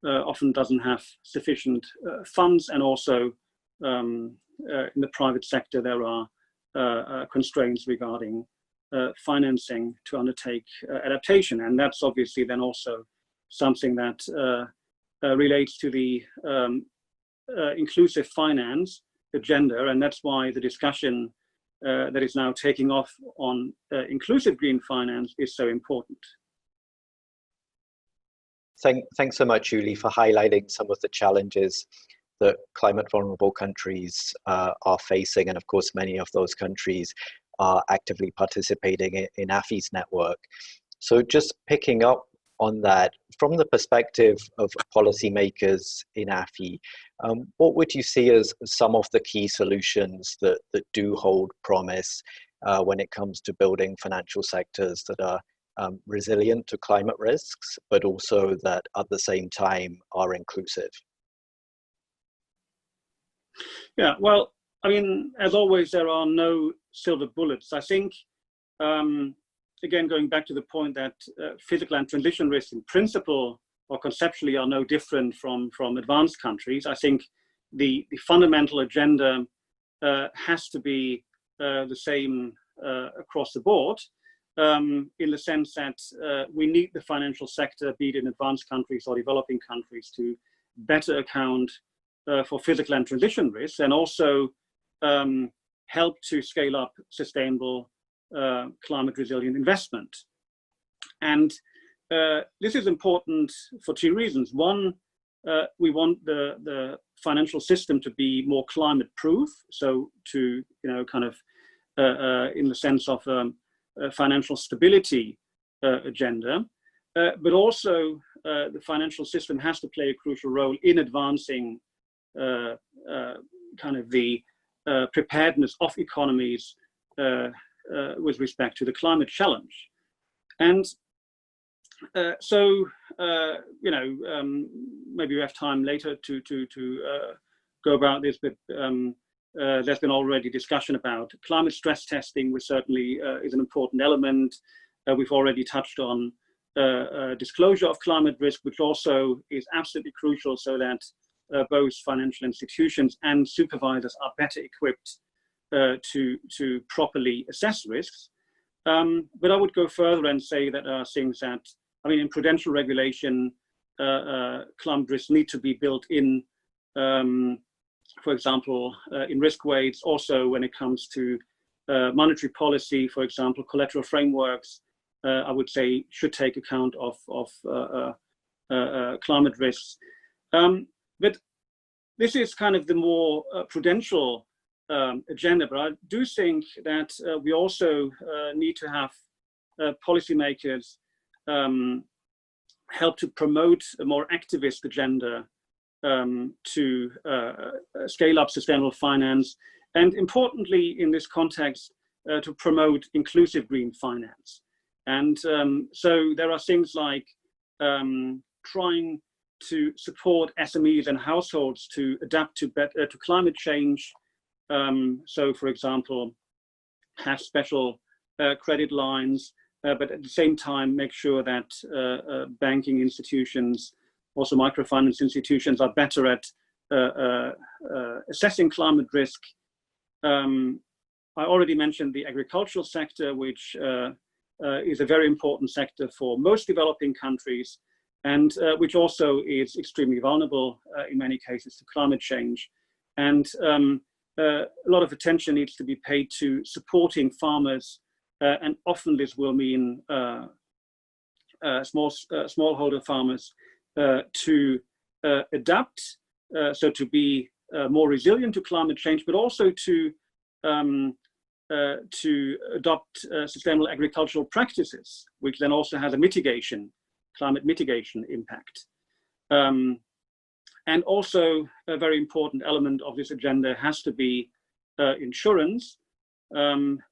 Speaker 6: often doesn't have sufficient funds, and also in the private sector there are constraints regarding financing to undertake adaptation, and that's obviously then also something that relates to the inclusive finance agenda, and that's why the discussion that is now taking off on inclusive green finance is so important.
Speaker 3: Thanks so much, Uli, for highlighting some of the challenges that climate vulnerable countries are facing. And of course, many of those countries are actively participating in AFI's network. So just picking up on that, from the perspective of policymakers in AFI, what would you see as some of the key solutions that do hold promise when it comes to building financial sectors that are resilient to climate risks, but also that at the same time are inclusive?
Speaker 6: Yeah, well, I mean, as always, there are no silver bullets. I think, again, going back to the point that physical and transition risks in principle or conceptually are no different from advanced countries, I think the fundamental agenda has to be the same across the board, in the sense that we need the financial sector, be it in advanced countries or developing countries, to better account for physical and transition risks, and also help to scale up sustainable climate resilient investment. And this is important for two reasons. One, we want the financial system to be more climate proof, so to, kind of in the sense of financial stability agenda, but also the financial system has to play a crucial role in advancing kind of the preparedness of economies with respect to the climate challenge. And so, maybe we have time later to go about this, but there's been already discussion about climate stress testing, which certainly is an important element. We've already touched on disclosure of climate risk, which also is absolutely crucial so that both financial institutions and supervisors are better equipped to properly assess risks. But I would go further and say that there are things that, I mean, in prudential regulation, climate risks need to be built in, for example, in risk weights. Also, when it comes to monetary policy, for example, collateral frameworks, I would say should take account of climate risks. But this is kind of the more prudential agenda, but I do think that we also need to have policymakers help to promote a more activist agenda to scale up sustainable finance, and importantly in this context, to promote inclusive green finance. And so there are things like trying to support SMEs and households to adapt to climate change. So, for example, have special credit lines, but at the same time make sure that banking institutions, also microfinance institutions, are better at assessing climate risk. I already mentioned the agricultural sector, which is a very important sector for most developing countries, and which also is extremely vulnerable in many cases to climate change. And a lot of attention needs to be paid to supporting farmers, and often this will mean smallholder farmers to adapt, so to be more resilient to climate change, but also to adopt sustainable agricultural practices, which then also has a climate mitigation impact. And also a very important element of this agenda has to be insurance,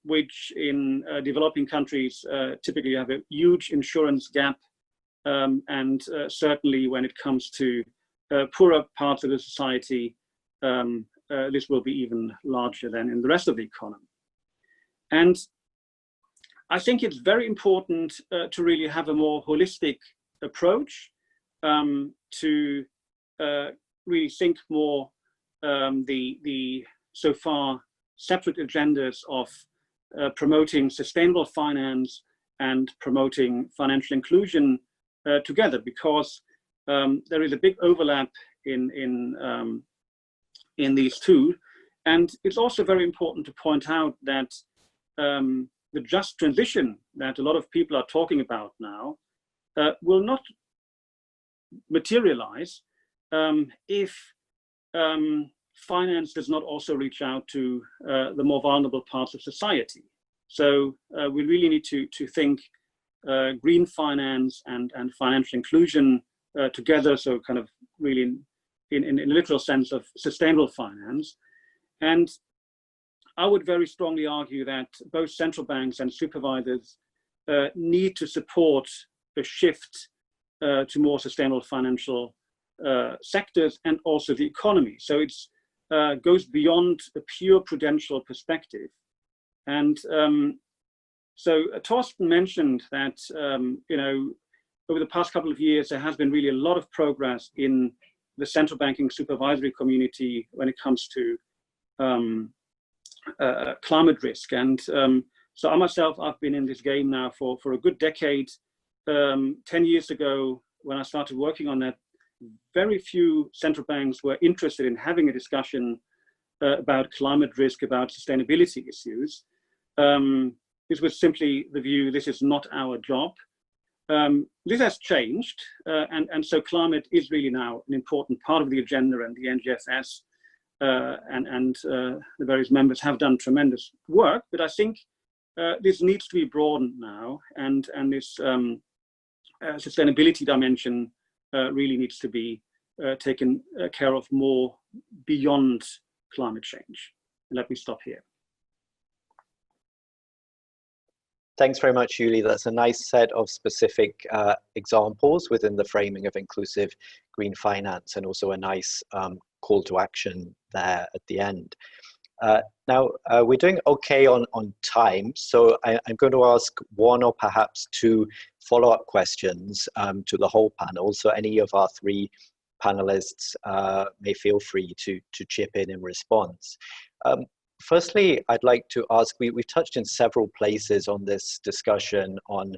Speaker 6: which in developing countries typically have a huge insurance gap, and certainly when it comes to poorer parts of the society, this will be even larger than in the rest of the economy. And I think it's very important to really have a more holistic approach, to really think more the so far separate agendas of promoting sustainable finance and promoting financial inclusion together, because there is a big overlap in these two. And it's also very important to point out that the just transition that a lot of people are talking about now will not materialize if finance does not also reach out to the more vulnerable parts of society. So we really need to think green finance and financial inclusion together, so kind of really in a literal sense of sustainable finance. And I would very strongly argue that both central banks and supervisors need to support a shift to more sustainable financial sectors and also the economy. So it goes beyond a pure prudential perspective. And so Torsten mentioned that, you know, over the past couple of years, there has been really a lot of progress in the central banking supervisory community when it comes to climate risk. And so I myself, I've been in this game now for a good decade. 10 years ago, when I started working on that, very few central banks were interested in having a discussion about climate risk, about sustainability issues. This was simply the view, this is not our job. This has changed, and so climate is really now an important part of the agenda, and the NGFS and the various members have done tremendous work, but I think this needs to be broadened now, and this sustainability dimension really needs to be taken care of more beyond climate change. And let me stop here.
Speaker 3: Thanks very much, Yuli. That's a nice set of specific examples within the framing of inclusive green finance, and also a nice call to action there at the end. Now, we're doing okay on time, so I'm going to ask one or perhaps two follow-up questions to the whole panel. So any of our three panelists may feel free to chip in response. Firstly, I'd like to ask, we've touched in several places on this discussion on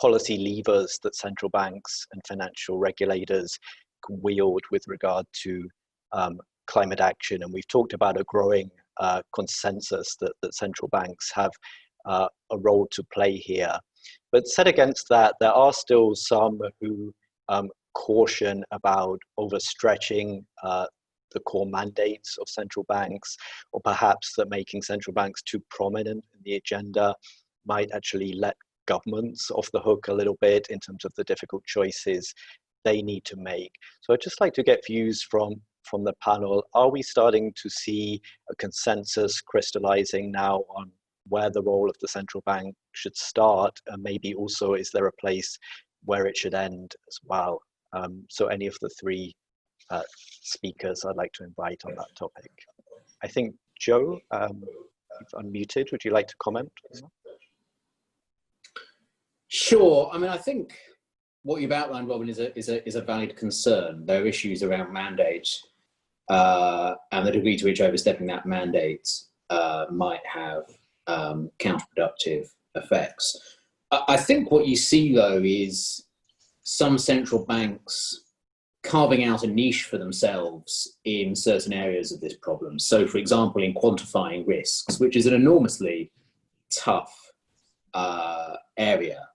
Speaker 3: policy levers that central banks and financial regulators can wield with regard to climate action. And we've talked about a growing consensus that central banks have a role to play here. But set against that, there are still some who caution about overstretching the core mandates of central banks, or perhaps that making central banks too prominent in the agenda might actually let governments off the hook a little bit in terms of the difficult choices they need to make. So I'd just like to get views from the panel. Are we starting to see a consensus crystallizing now on where the role of the central bank should start, and maybe also is there a place where it should end as well? So any of the three speakers I'd like to invite on that topic. I think Joe, you've unmuted. Would you like to comment?
Speaker 5: Sure. I mean, I think what you've outlined, Robin, is a valid concern. There are issues around mandates and the degree to which overstepping that mandate might have counterproductive effects. I think what you see, though, is some central banks carving out a niche for themselves in certain areas of this problem. So, for example, in quantifying risks, which is an enormously tough area.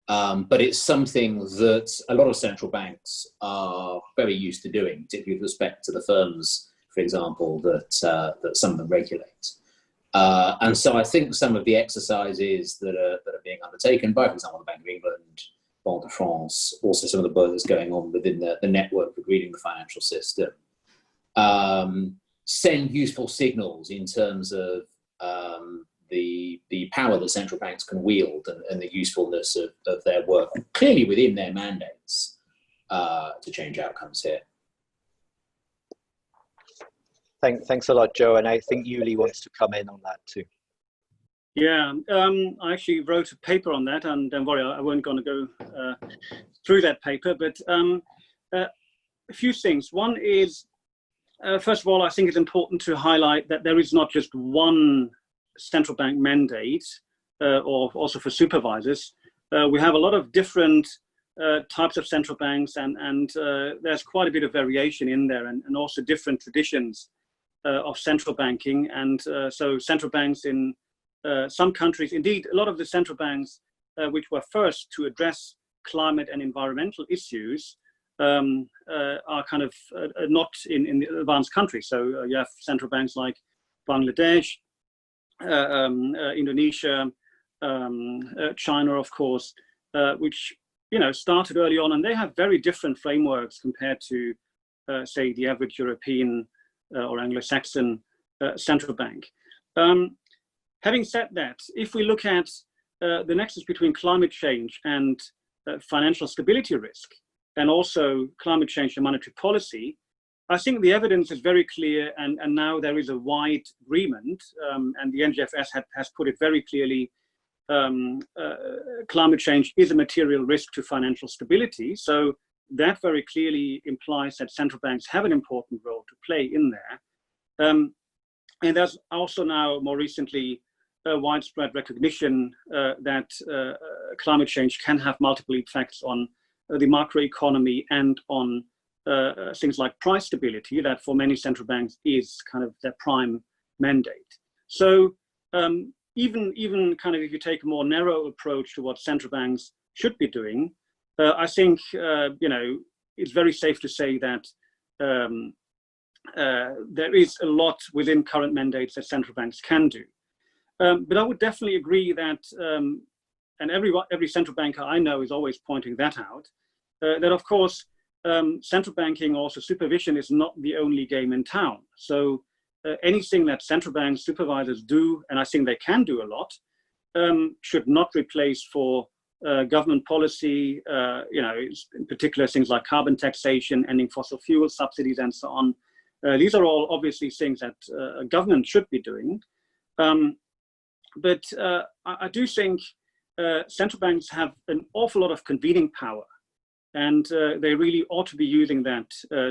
Speaker 5: But it's something that a lot of central banks are very used to doing, particularly with respect to the firms, for example, that some of them regulate. And so I think some of the exercises that are being undertaken by, for example, the Bank of England, Banque de France, also some of the work that's going on within the network for greening the financial system, send useful signals in terms of the power that central banks can wield and the usefulness of their work, clearly within their mandates, to change outcomes here.
Speaker 3: Thanks a lot, Joe. And I think Yuli wants to come in on that too.
Speaker 6: Yeah, I actually wrote a paper on that, and don't worry, I wasn't going to go through that paper, but a few things. One is, first of all, I think it's important to highlight that there is not just one central bank mandate, or also for supervisors. We have a lot of different types of central banks, and there's quite a bit of variation in there, and also different traditions of central banking. And so central banks in some countries, indeed, a lot of the central banks which were first to address climate and environmental issues are kind of not in the advanced countries. So you have central banks like Bangladesh, Indonesia, China, of course, which started early on, and they have very different frameworks compared to, say, the average European or Anglo-Saxon central bank. Having said that, if we look at the nexus between climate change and financial stability risk, and also climate change and monetary policy, I think the evidence is very clear, and now there is a wide agreement, and the NGFS has put it very clearly. Climate change is a material risk to financial stability. So that very clearly implies that central banks have an important role to play in there. And there's also now more recently widespread recognition that climate change can have multiple effects on the macroeconomy and on things like price stability, that for many central banks is kind of their prime mandate. So even kind of if you take a more narrow approach to what central banks should be doing, I think it's very safe to say that there is a lot within current mandates that central banks can do. But I would definitely agree that, and every central banker I know is always pointing that out, that of course central banking, also supervision, is not the only game in town. So anything that central bank supervisors do, and I think they can do a lot, should not replace for government policy, in particular things like carbon taxation, ending fossil fuel subsidies, and so on. These are all obviously things that a government should be doing. But I do think central banks have an awful lot of convening power, and they really ought to be using that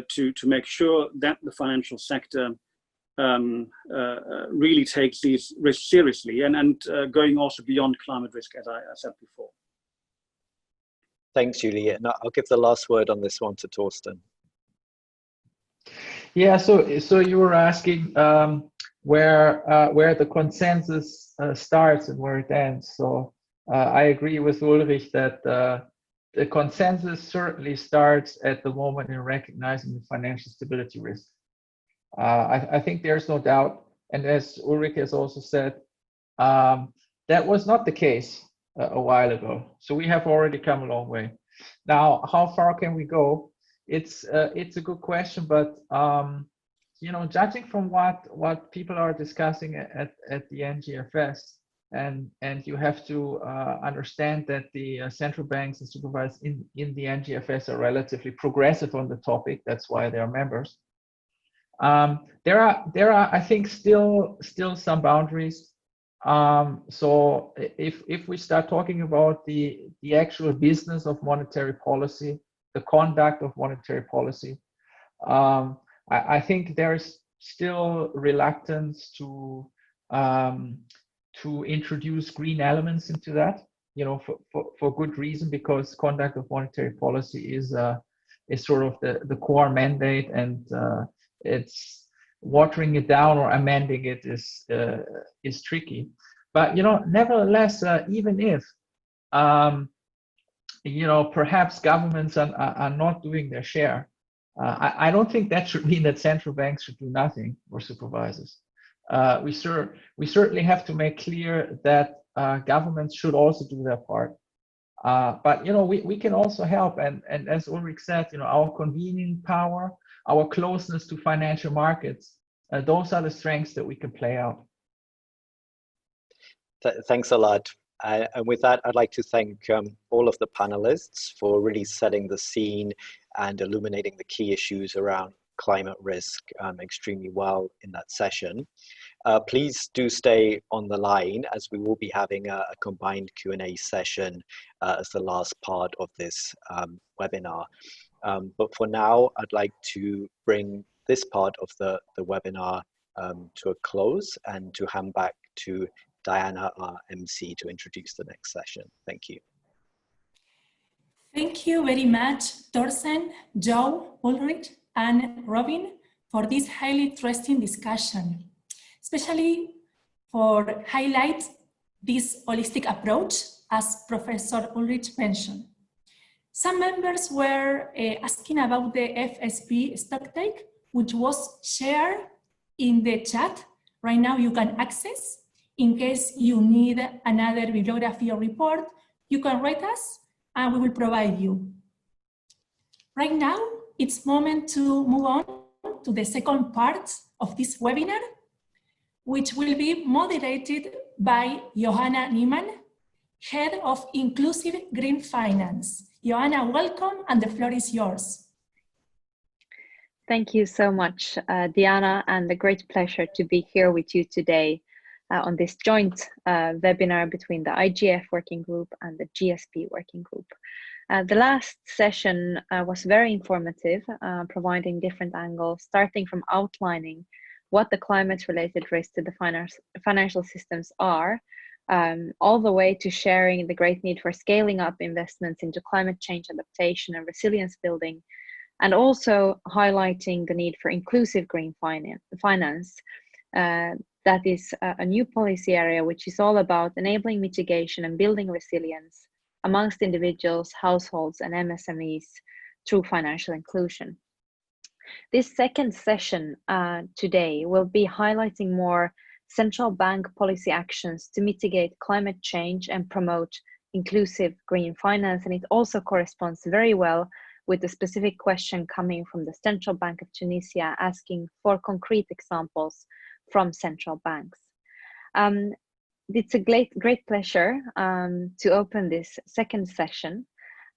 Speaker 6: to make sure that the financial sector really takes these risks seriously, and going also beyond climate risk, as I said before.
Speaker 3: Thanks, Julie. And I'll give the last word on this one to Torsten.
Speaker 4: Yeah, so you were asking where the consensus starts and where it ends. So I agree with Ulrich that the consensus certainly starts at the moment in recognizing the financial stability risk. I think there's no doubt, and as Ulrich has also said, that was not the case a while ago. So we have already come a long way. Now, how far can we go? It's a good question, but judging from what people are discussing at the NGFS, and you have to understand that the central banks and supervisors in the NGFS are relatively progressive on the topic. That's why they are members. There are I think still some boundaries. So if we start talking about the actual business of monetary policy, the conduct of monetary policy, I think there's still reluctance to introduce green elements into that, for good reason, because conduct of monetary policy is sort of the core mandate, and it's watering it down or amending it is tricky. But nevertheless, even if perhaps governments are not doing their share, I don't think that should mean that central banks should do nothing, or supervisors. We certainly have to make clear that governments should also do their part. But we can also help, and as Ulrich said, our convening power, our closeness to financial markets, those are the strengths that we can play out.
Speaker 3: Thanks a lot. And with that, I'd like to thank all of the panelists for really setting the scene and illuminating the key issues around climate risk extremely well in that session. Please do stay on the line, as we will be having a combined Q&A session as the last part of this webinar. But for now, I'd like to bring this part of the webinar to a close, and to hand back to Diana, our MC, to introduce the next session. Thank you.
Speaker 1: Thank you very much, Torsten, Joe, Ulrich, and Robin, for this highly interesting discussion, especially for highlight this holistic approach, as Professor Ulrich mentioned. Some members were asking about the FSP stocktake, which was shared in the chat. Right now you can access. In case you need another bibliography or report, you can write us and we will provide you. Right now, it's moment to move on to the second part of this webinar, which will be moderated by Johanna Niemann, Head of Inclusive Green Finance. Johanna, welcome, and the floor is yours.
Speaker 7: Thank you so much, Diana, and a great pleasure to be here with you today on this joint webinar between the IGF Working Group and the GSP Working Group. The last session was very informative, providing different angles, starting from outlining what the climate-related risks to the financial systems are, all the way to sharing the great need for scaling up investments into climate change adaptation and resilience building, and also highlighting the need for inclusive green finance. That is a new policy area which is all about enabling mitigation and building resilience amongst individuals, households, and MSMEs through financial inclusion. This second session today will be highlighting more central bank policy actions to mitigate climate change and promote inclusive green finance, and it also corresponds very well with the specific question coming from the Central Bank of Tunisia asking for concrete examples from central banks. It's a great pleasure to open this second session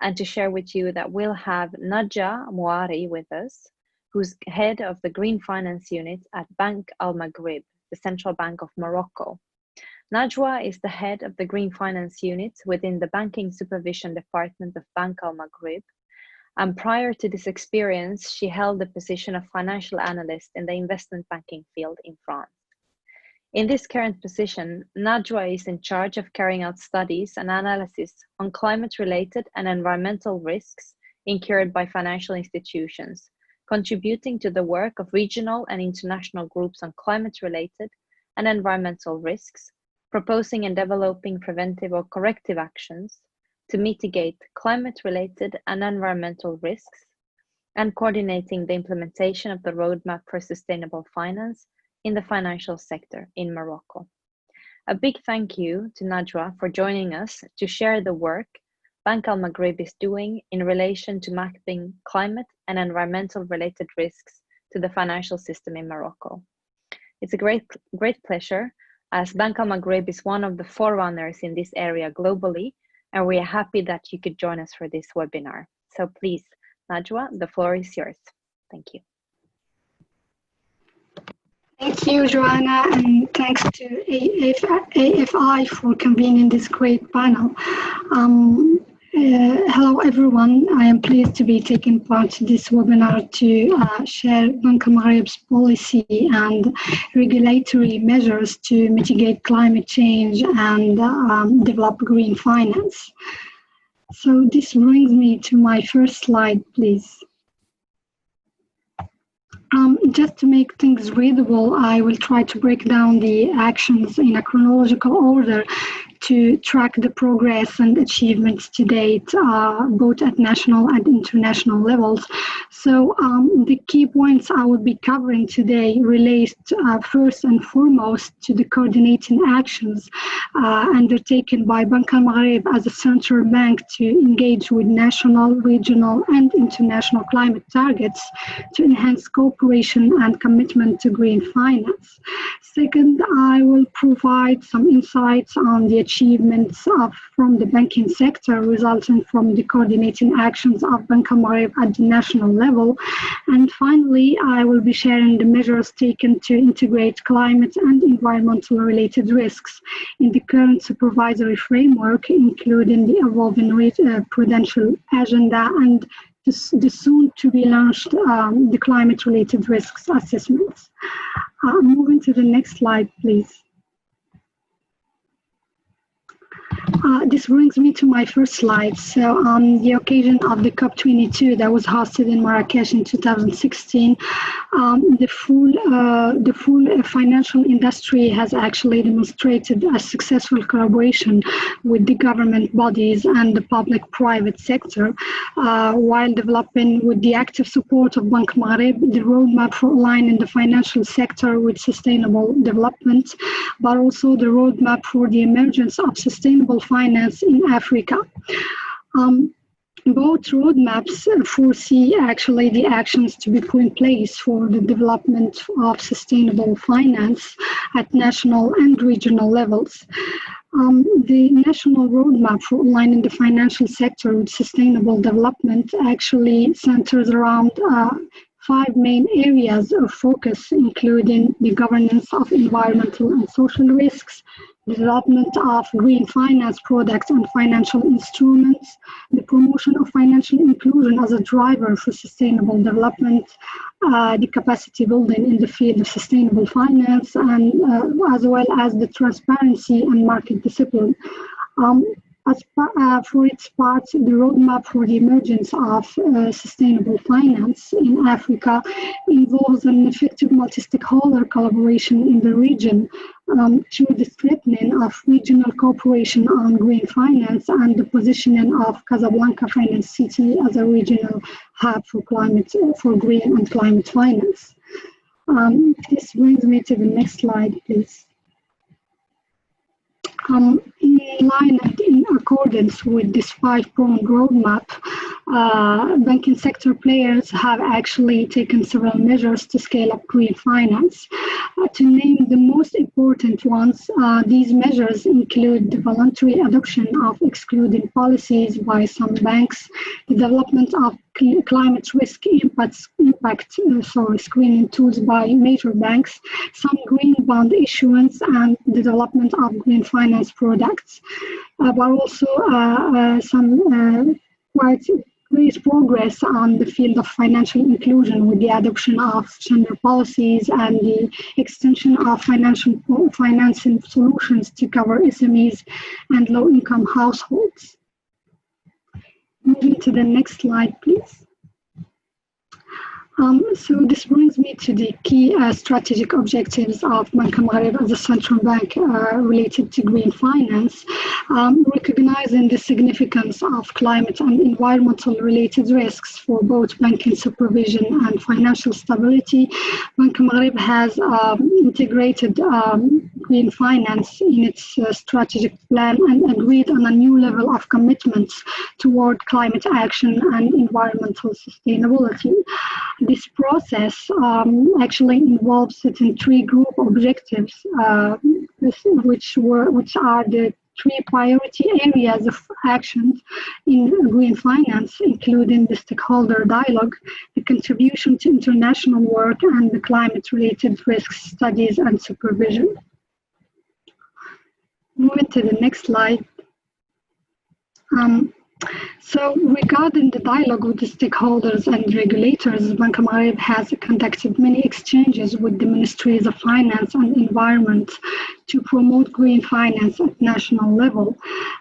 Speaker 7: and to share with you that we'll have Najwa Mouhaouri with us, who's head of the Green Finance Unit at Bank Al-Maghrib, the Central Bank of Morocco. Najwa is the head of the Green Finance Unit within the Banking Supervision Department of Bank Al-Maghrib. And prior to this experience, she held the position of financial analyst in the investment banking field in France. In this current position, Najwa is in charge of carrying out studies and analysis on climate-related and environmental risks incurred by financial institutions, contributing to the work of regional and international groups on climate-related and environmental risks, proposing and developing preventive or corrective actions to mitigate climate-related and environmental risks, and coordinating the implementation of the roadmap for sustainable finance in the financial sector in Morocco. A big thank you to Najwa for joining us to share the work Bank Al-Maghrib is doing in relation to mapping climate and environmental related risks to the financial system in Morocco. It's a great pleasure, as Bank Al-Maghrib is one of the forerunners in this area globally, and we are happy that you could join us for this webinar. So please, Najwa, the floor is yours. Thank you.
Speaker 8: Thank you, Joanna, and thanks to AFI for convening this great panel. Hello, everyone. I am pleased to be taking part in this webinar to share Bank Al-Maghrib's policy and regulatory measures to mitigate climate change and develop green finance. So this brings me to my first slide, please. Just to make things readable, I will try to break down the actions in a chronological order to track the progress and achievements to date, both at national and international levels. So the key points I will be covering today relate first and foremost to the coordinating actions undertaken by Bank Al-Maghrib as a central bank to engage with national, regional, and international climate targets to enhance cooperation and commitment to green finance. Second, I will provide some insights on the achievements from the banking sector resulting from the coordinating actions of Bank Al-Maghrib at the national level. And finally, I will be sharing the measures taken to integrate climate and environmental related risks in the current supervisory framework, including the evolving prudential agenda and the soon to be launched the climate related risks assessments. Moving to the next slide, please. This brings me to my first slide. So on the occasion of the COP22 that was hosted in Marrakesh in 2016, the full financial industry has actually demonstrated a successful collaboration with the government bodies and the public-private sector, while developing with the active support of Bank Al-Maghrib the roadmap for aligning the financial sector with sustainable development, but also the roadmap for the emergence of sustainable finance in Africa. Both roadmaps foresee actually the actions to be put in place for the development of sustainable finance at national and regional levels. The national roadmap for aligning the financial sector with sustainable development actually centers around 5 main areas of focus, including the governance of environmental and social risks, the development of green finance products and financial instruments, the promotion of financial inclusion as a driver for sustainable development, the capacity building in the field of sustainable finance, and as well as the transparency and market discipline. For its part, the roadmap for the emergence of sustainable finance in Africa involves an effective multi-stakeholder collaboration in the region through the strengthening of regional cooperation on green finance and the positioning of Casablanca Finance City as a regional hub for green and climate finance. This brings me to the next slide, please. In line and in accordance with this 5-pronged roadmap, banking sector players have actually taken several measures to scale up green finance. To name the most important ones, these measures include the voluntary adoption of excluding policies by some banks, the development of climate risk impact screening tools by major banks, some green bond issuance, and the development of green finance products, but also some quite great progress on the field of financial inclusion with the adoption of gender policies and the extension of financing solutions to cover SMEs and low-income households. Moving to the next slide, please. So this brings me to the key strategic objectives of Bank Al-Maghrib as a central bank related to green finance. Recognizing the significance of climate and environmental related risks for both banking supervision and financial stability, Bank Al-Maghrib has integrated green finance in its strategic plan and agreed on a new level of commitments toward climate action and environmental sustainability. This process actually involves certain 3 group objectives, which are the 3 priority areas of action in green finance, including the stakeholder dialogue, the contribution to international work, and the climate-related risk studies and supervision. Moving to the next slide. So regarding the dialogue with the stakeholders and regulators, Bank Al-Maghrib has conducted many exchanges with the Ministries of Finance and Environment to promote green finance at national level,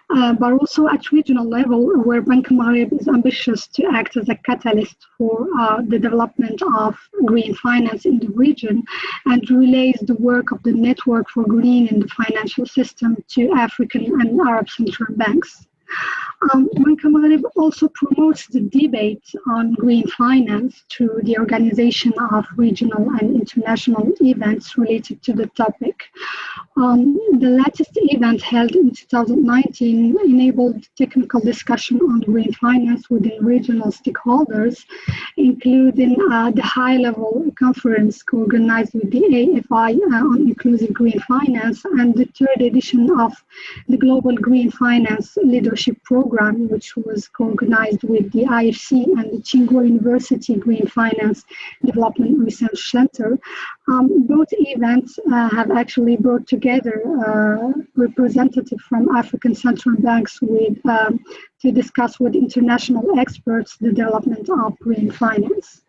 Speaker 8: but also at regional level, where Bank Al-Maghrib is ambitious to act as a catalyst for the development of green finance in the region and relays the work of the Network for Green in the Financial System to African and Arab central banks. Bank Al-Maghrib also promotes the debate on green finance through the organization of regional and international events related to the topic. The latest event held in 2019 enabled technical discussion on green finance within regional stakeholders, including the high-level conference organized with the AFI on inclusive green finance and the 3rd edition of the Global Green Finance Leadership Program, which was co-organized with the IFC and the Tsinghua University Green Finance Development Research Center. Both events have actually brought together representatives from African central banks to discuss with international experts the development of green finance.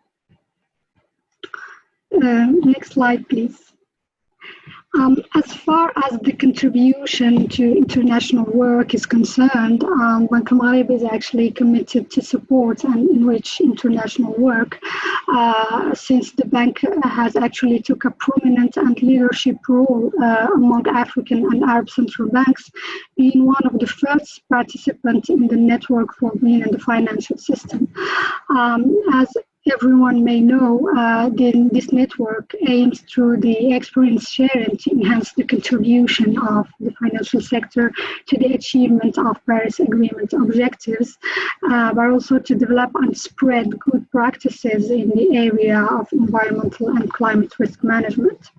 Speaker 8: Next slide, please. As far as the contribution to international work is concerned, Bank Al-Maghrib is actually committed to support and enrich international work, since the bank has actually took a prominent and leadership role among African and Arab central banks, being one of the first participants in the Network for Green in the Financial System. As everyone may know, this network aims through the experience sharing to enhance the contribution of the financial sector to the achievement of Paris Agreement objectives, but also to develop and spread good practices in the area of environmental and climate risk management.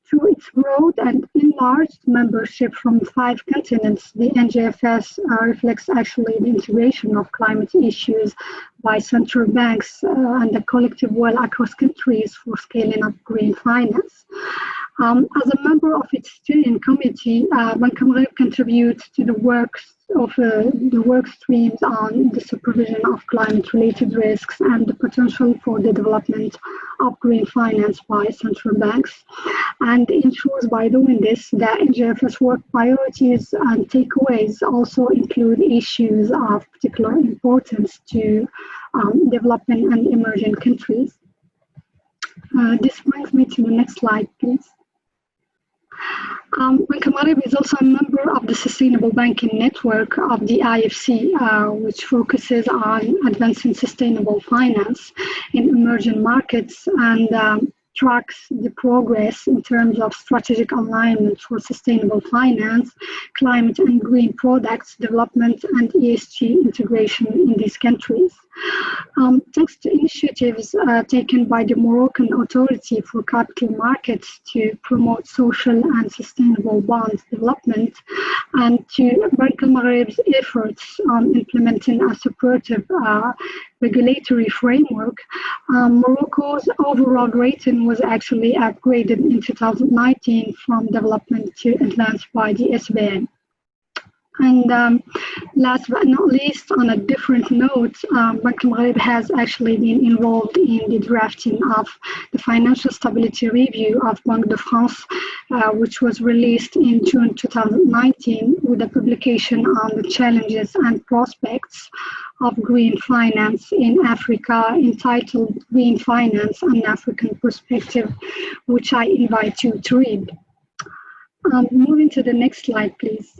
Speaker 8: Through its broad and enlarged membership from 5 continents, the NGFS reflects actually the integration of climate issues by central banks and the collective will across countries for scaling up green finance. As a member of its steering committee, Bank Al-Maghrib contributes to the work streams on the supervision of climate-related risks and the potential for the development of green finance by central banks, and ensures by doing this that NGFS work priorities and takeaways also include issues of particular importance to developing and emerging countries. This brings me to the next slide, please. Bank Al-Maghrib is also a member of the Sustainable Banking Network of the IFC, which focuses on advancing sustainable finance in emerging markets and tracks the progress in terms of strategic alignment for sustainable finance, climate and green products development, and ESG integration in these countries. Thanks to initiatives taken by the Moroccan Authority for Capital Markets to promote social and sustainable bonds development, and to Bank Al-Maghrib's efforts on implementing a supportive regulatory framework, Morocco's overall rating was actually upgraded in 2019 from development to advanced by the SBN. And last but not least, on a different note, Bank Al-Maghrib has actually been involved in the drafting of the Financial Stability Review of Banque de France, which was released in June 2019 with a publication on the challenges and prospects of green finance in Africa, entitled Green Finance: An African Perspective, which I invite you to read. Moving to the next slide, please.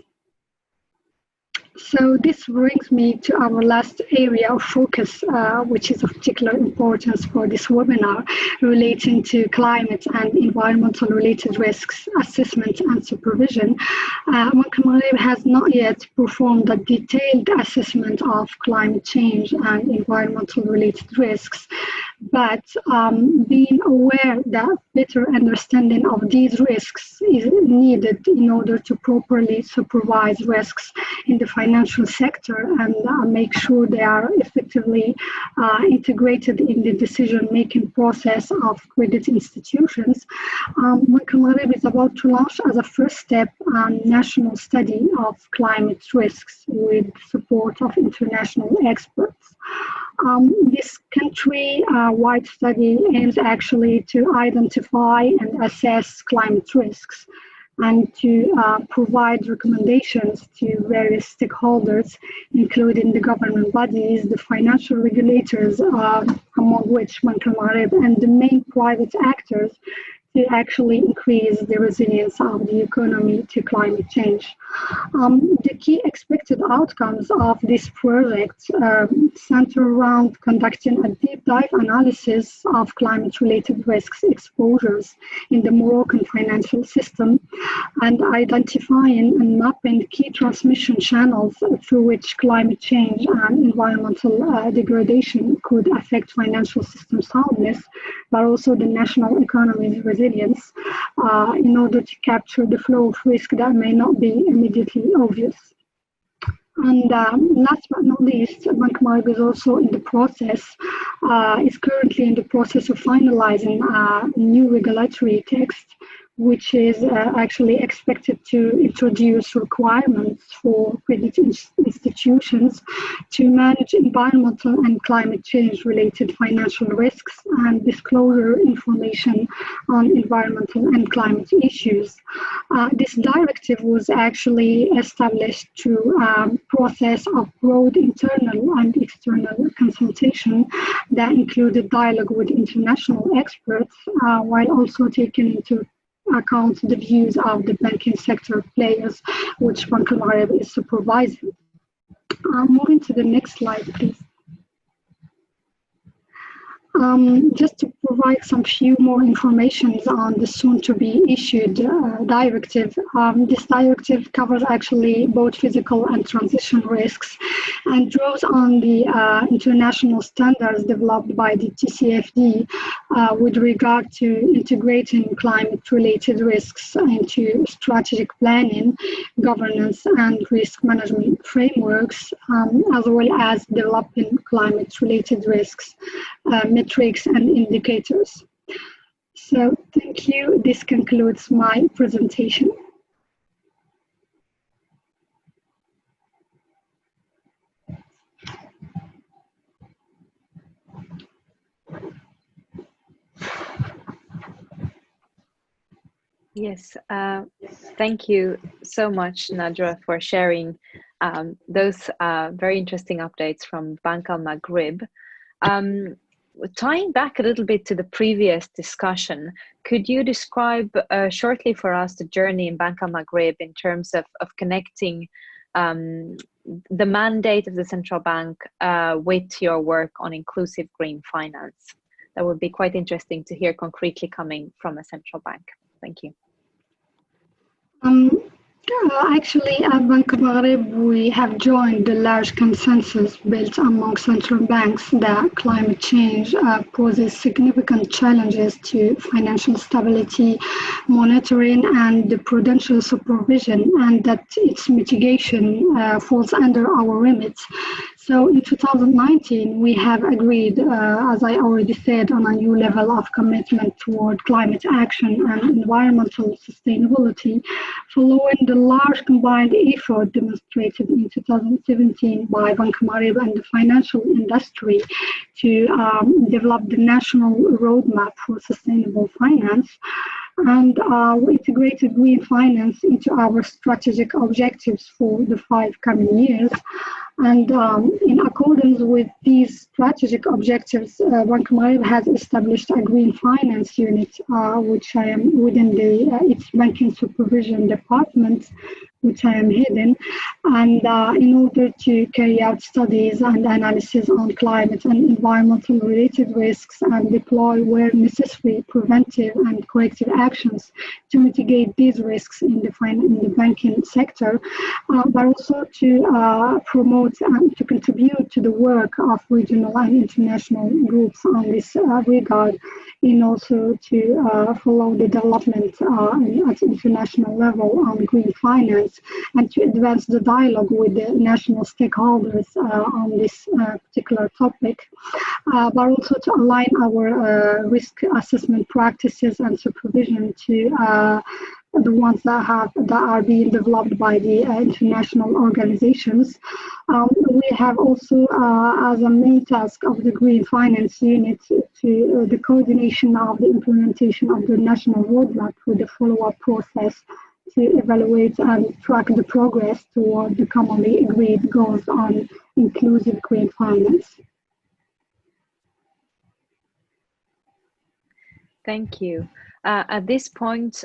Speaker 8: So this brings me to our last area of focus, which is of particular importance for this webinar, relating to climate and environmental related risks assessment and supervision. Bank Al-Maghrib has not yet performed a detailed assessment of climate change and environmental related risks, but being aware that better understanding of these risks is needed in order to properly supervise risks in the financial sector and make sure they are effectively integrated in the decision-making process of credit institutions. Bank Al-Maghrib is about to launch as a first step a national study of climate risks with support of international experts. This country-wide study aims actually to identify and assess climate risks and to provide recommendations to various stakeholders, including the government bodies, the financial regulators, among which Bank Al-Maghrib, and the main private actors, to actually increase the resilience of the economy to climate change. The key expected outcomes of this project center around conducting a deep dive analysis of climate-related risks exposures in the Moroccan financial system and identifying and mapping key transmission channels through which climate change and environmental degradation could affect financial system soundness, but also the national economy's resilience in order to capture the flow of risk that may not be immediately obvious. And last but not least, Bank Al-Maghrib is also in the process, is currently in the process of finalizing a new regulatory text, which is actually expected to introduce requirements for credit institutions to manage environmental and climate change related financial risks and disclosure information on environmental and climate issues. This directive was actually established through a process of broad internal and external consultation that included dialogue with international experts, while also taking into account the views of the banking sector players, which Bank Al-Maghrib is supervising. Moving to the next slide, please. Just to provide some few more information on the soon-to-be issued directive. This directive covers actually both physical and transition risks and draws on the international standards developed by the TCFD with regard to integrating climate-related risks into strategic planning, governance, and risk management frameworks, as well as developing climate-related risks, metrics, and indicators. So thank you. This concludes my presentation.
Speaker 7: Yes, thank you so much, Najwa, for sharing those very interesting updates from Bank Al-Maghrib. Tying back a little bit to the previous discussion, could you describe shortly for us the journey in Bank Al-Maghrib in terms of connecting the mandate of the central bank with your work on inclusive green finance? That would be quite interesting to hear concretely coming from a central bank. Thank you.
Speaker 8: Actually, at Bank Al-Maghrib, we have joined the large consensus built among central banks that climate change poses significant challenges to financial stability, monitoring, and the prudential supervision, and that its mitigation falls under our remit. So in 2019, we have agreed, as I already said, on a new level of commitment toward climate action and environmental sustainability, following the large combined effort demonstrated in 2017 by Bank Al-Maghrib and the financial industry to develop the national roadmap for sustainable finance. And we integrated green finance into our strategic objectives for the 5 coming years. And in accordance with these strategic objectives, Bank Al-Maghrib has established a green finance unit, which I am within its banking supervision department, which I am heading, and in order to carry out studies and analysis on climate and environmental related risks and deploy where necessary preventive and corrective actions to mitigate these risks in the banking sector, but also to promote and to contribute to the work of regional and international groups on this regard, in also to follow the development at international level on green finance, and to advance the dialogue with the national stakeholders on this particular topic, but also to align our risk assessment practices and supervision to the ones that are being developed by the international organizations. We have also, as a main task of the Green Finance Unit, to the coordination of the implementation of the national roadmap with the follow-up process to evaluate and track the progress toward the commonly agreed goals on inclusive green finance.
Speaker 7: Thank you. At this point,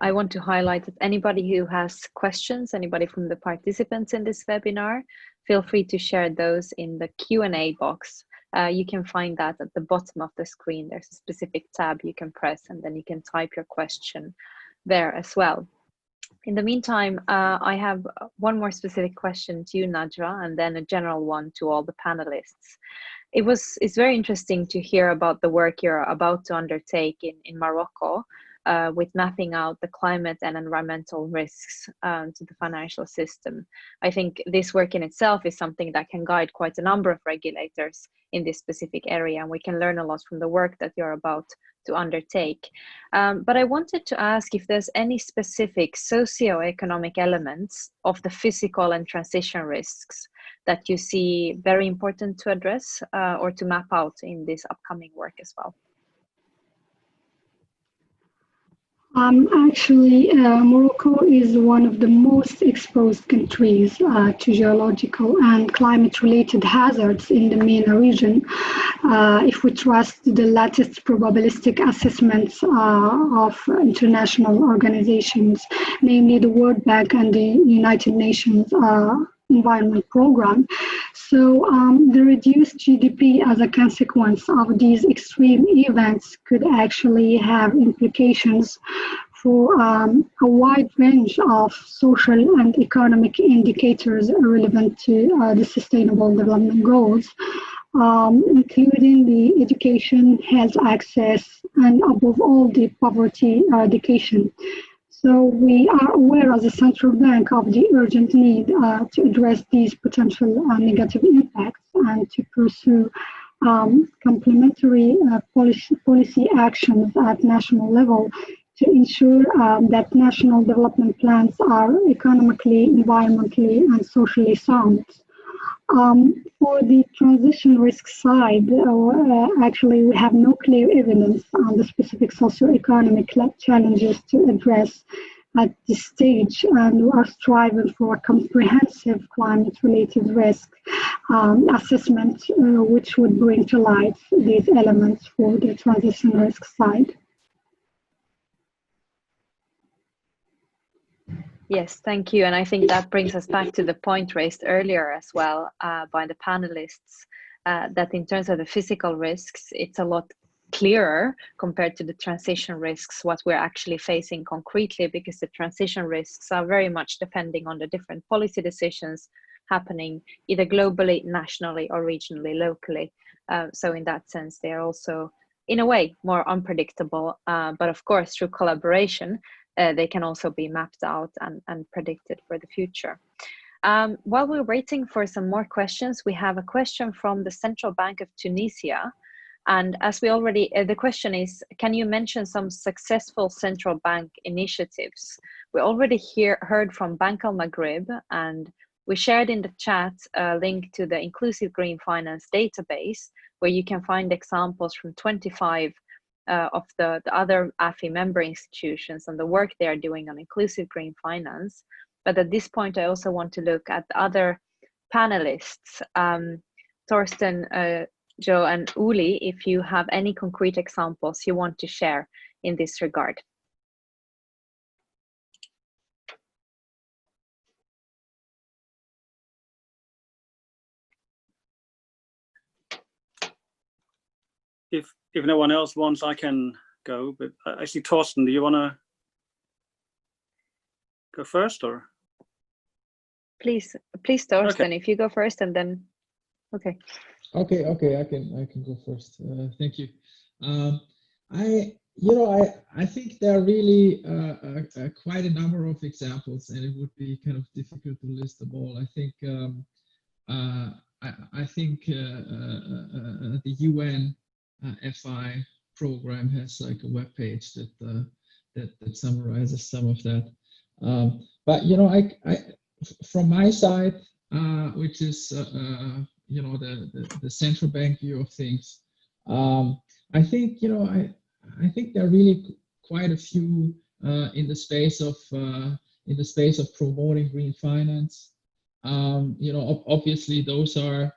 Speaker 7: I want to highlight that anybody who has questions, anybody from the participants in this webinar, feel free to share those in the Q&A box. You can find that at the bottom of the screen. There's a specific tab you can press, and then you can type your question there as well. In the meantime, I have one more specific question to you, Najwa, and then a general one to all the panelists. It's very interesting to hear about the work you're about to undertake in Morocco, with mapping out the climate and environmental risks to the financial system. I think this work in itself is something that can guide quite a number of regulators in this specific area, and we can learn a lot from the work that you're about to undertake. But I wanted to ask if there's any specific socioeconomic elements of the physical and transition risks that you see very important to address or to map out in this upcoming work as well.
Speaker 8: Actually, Morocco is one of the most exposed countries to geological and climate-related hazards in the MENA region. If we trust the latest probabilistic assessments of international organizations, namely the World Bank and the United Nations environment program. So the reduced GDP as a consequence of these extreme events could actually have implications for a wide range of social and economic indicators relevant to the Sustainable Development Goals, including the education, health access, and above all, the poverty eradication. So we are aware as a central bank of the urgent need to address these potential negative impacts and to pursue complementary policy actions at national level to ensure that national development plans are economically, environmentally, and socially sound. For the transition risk side, actually we have no clear evidence on the specific socioeconomic challenges to address at this stage, and we are striving for a comprehensive climate-related risk assessment, which would bring to light these elements for the transition risk side.
Speaker 7: Yes, thank you. And I think that brings us back to the point raised earlier as well by the panelists, that in terms of the physical risks, it's a lot clearer compared to the transition risks, what we're actually facing concretely, because the transition risks are very much depending on the different policy decisions happening either globally, nationally, or regionally, locally. So in that sense, they are also, in a way, more unpredictable. But of course, through collaboration, they can also be mapped out and predicted for the future. While we're waiting for some more questions, we have a question from the Central Bank of Tunisia. And as we already, the question is, can you mention some successful central bank initiatives? We already heard from Bank Al-Maghrib, and we shared in the chat a link to the Inclusive Green Finance database, where you can find examples from 25 of the other AFI member institutions and the work they are doing on inclusive green finance. But at this point, I also want to look at the other panelists, Torsten, Joe, and Uli, if you have any concrete examples you want to share in this regard.
Speaker 6: If no one else wants, I can go, but I see Torsten, do you want to go first, or?
Speaker 7: Please, Torsten,
Speaker 6: okay.
Speaker 7: If you go first, and then, okay.
Speaker 9: Okay, I can go first. Thank you. I think there are really quite a number of examples, and it would be kind of difficult to list them all. I think the UN FI program has like a web page that summarizes some of that. But I from my side, which is the central bank view of things, I think I think there are really quite a few in the space of promoting green finance. Obviously those are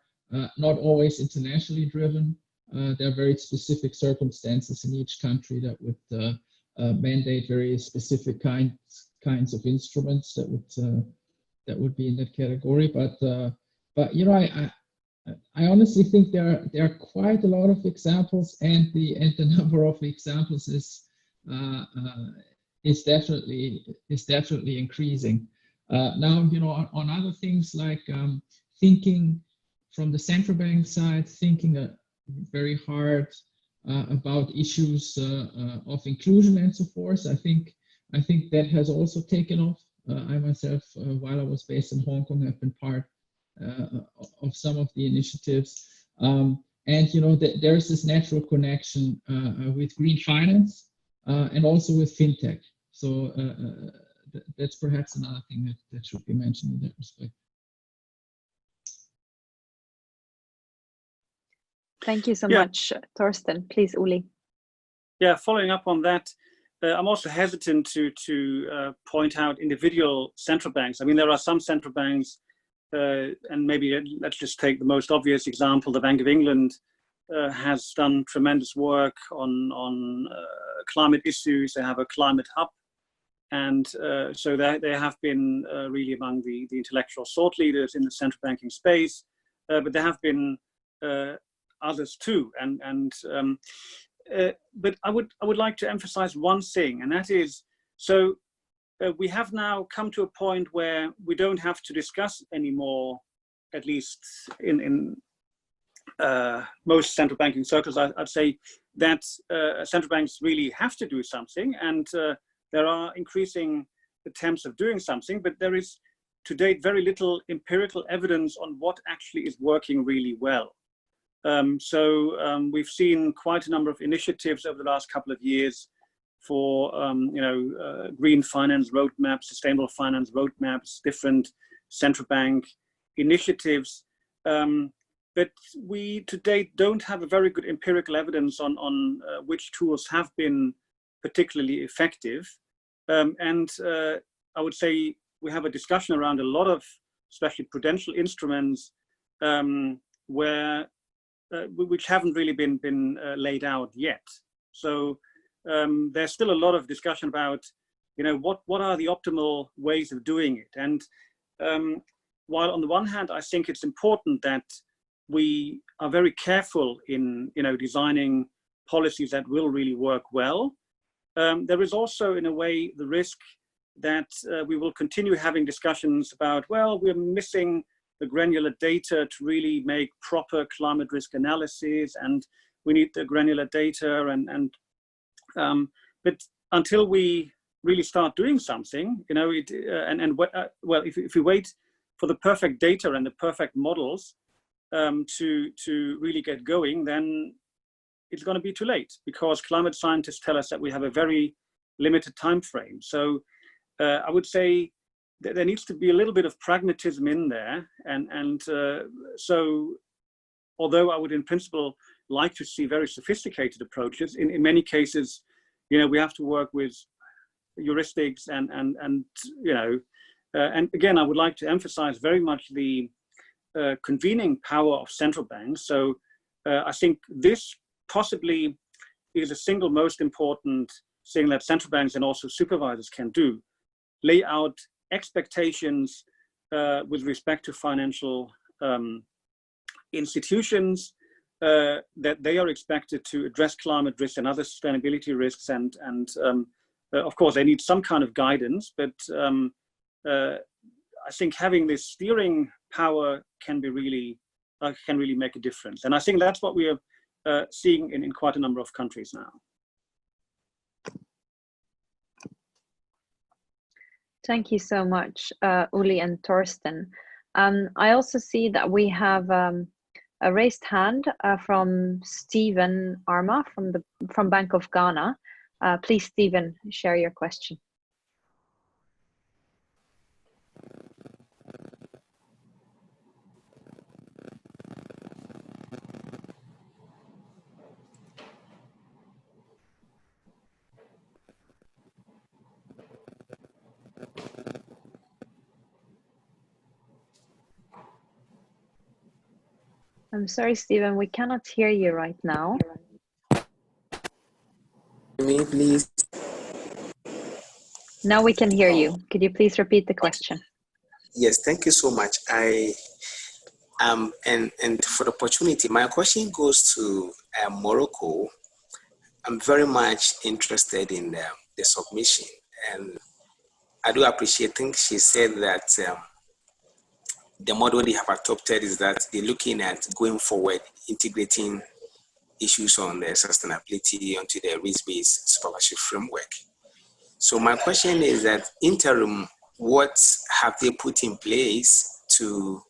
Speaker 9: not always internationally driven. There are very specific circumstances in each country that would mandate very specific kinds of instruments that would be in that category. But I honestly think there are quite a lot of examples, and the number of examples is definitely increasing. Now, on other things like thinking from the central bank side, thinking very hard about issues of inclusion and so forth. I think that has also taken off. I myself, while I was based in Hong Kong, have been part of some of the initiatives, and there's this natural connection with green finance and also with fintech. So that's perhaps another thing that should be mentioned in that respect.
Speaker 7: Thank you so much, Torsten. Please, Uli.
Speaker 6: Yeah, following up on that, I'm also hesitant to point out individual central banks. I mean, there are some central banks, and maybe let's just take the most obvious example. The Bank of England has done tremendous work on climate issues. They have a climate hub And so they have been really among the intellectual thought leaders in the central banking space, but there have been others too. But I would like to emphasize one thing, and that is, so we have now come to a point where we don't have to discuss anymore, at least in most central banking circles, I'd say that central banks really have to do something, and there are increasing attempts of doing something, but there is to date very little empirical evidence on what actually is working really well. We've seen quite a number of initiatives over the last couple of years for green finance roadmaps, sustainable finance roadmaps, different central bank initiatives. But we to date don't have a very good empirical evidence on which tools have been particularly effective. I would say we have a discussion around a lot of, especially prudential instruments, which haven't really been laid out yet. So there's still a lot of discussion about, what are the optimal ways of doing it. And while on the one hand, I think it's important that we are very careful in designing policies that will really work well, there is also, in a way, the risk that we will continue having discussions about, well, we're missing the granular data to really make proper climate risk analysis, and we need the granular data. But until we really start doing something, if we wait for the perfect data and the perfect models to really get going, then it's going to be too late, because climate scientists tell us that we have a very limited time frame. So I would say that there needs to be a little bit of pragmatism in there. So although I would in principle like to see very sophisticated approaches, in many cases, we have to work with heuristics and again, I would like to emphasize very much the convening power of central banks. So I think this possibly is the single most important thing that central banks and also supervisors can do: lay out expectations with respect to financial institutions, that they are expected to address climate risks and other sustainability risks, and of course they need some kind of guidance, but I think having this steering power can really make a difference. And I think that's what we are seeing in quite a number of countries now.
Speaker 7: Thank you so much, Uli and Torsten. I also see that we have a raised hand from Stephen Arma from Bank of Ghana. Please, Stephen, share your question. I'm sorry, Stephen, we cannot hear you right now.
Speaker 10: Me, please.
Speaker 7: Now we can hear you. Could you please repeat the question?
Speaker 10: Yes, thank you so much. And for the opportunity, my question goes to Morocco. I'm very much interested in the submission, and I do appreciate. I think she said that the model they have adopted is that they're looking at going forward, integrating issues on the sustainability onto the risk-based supervisory framework. So my question is that interim, what have they put in place in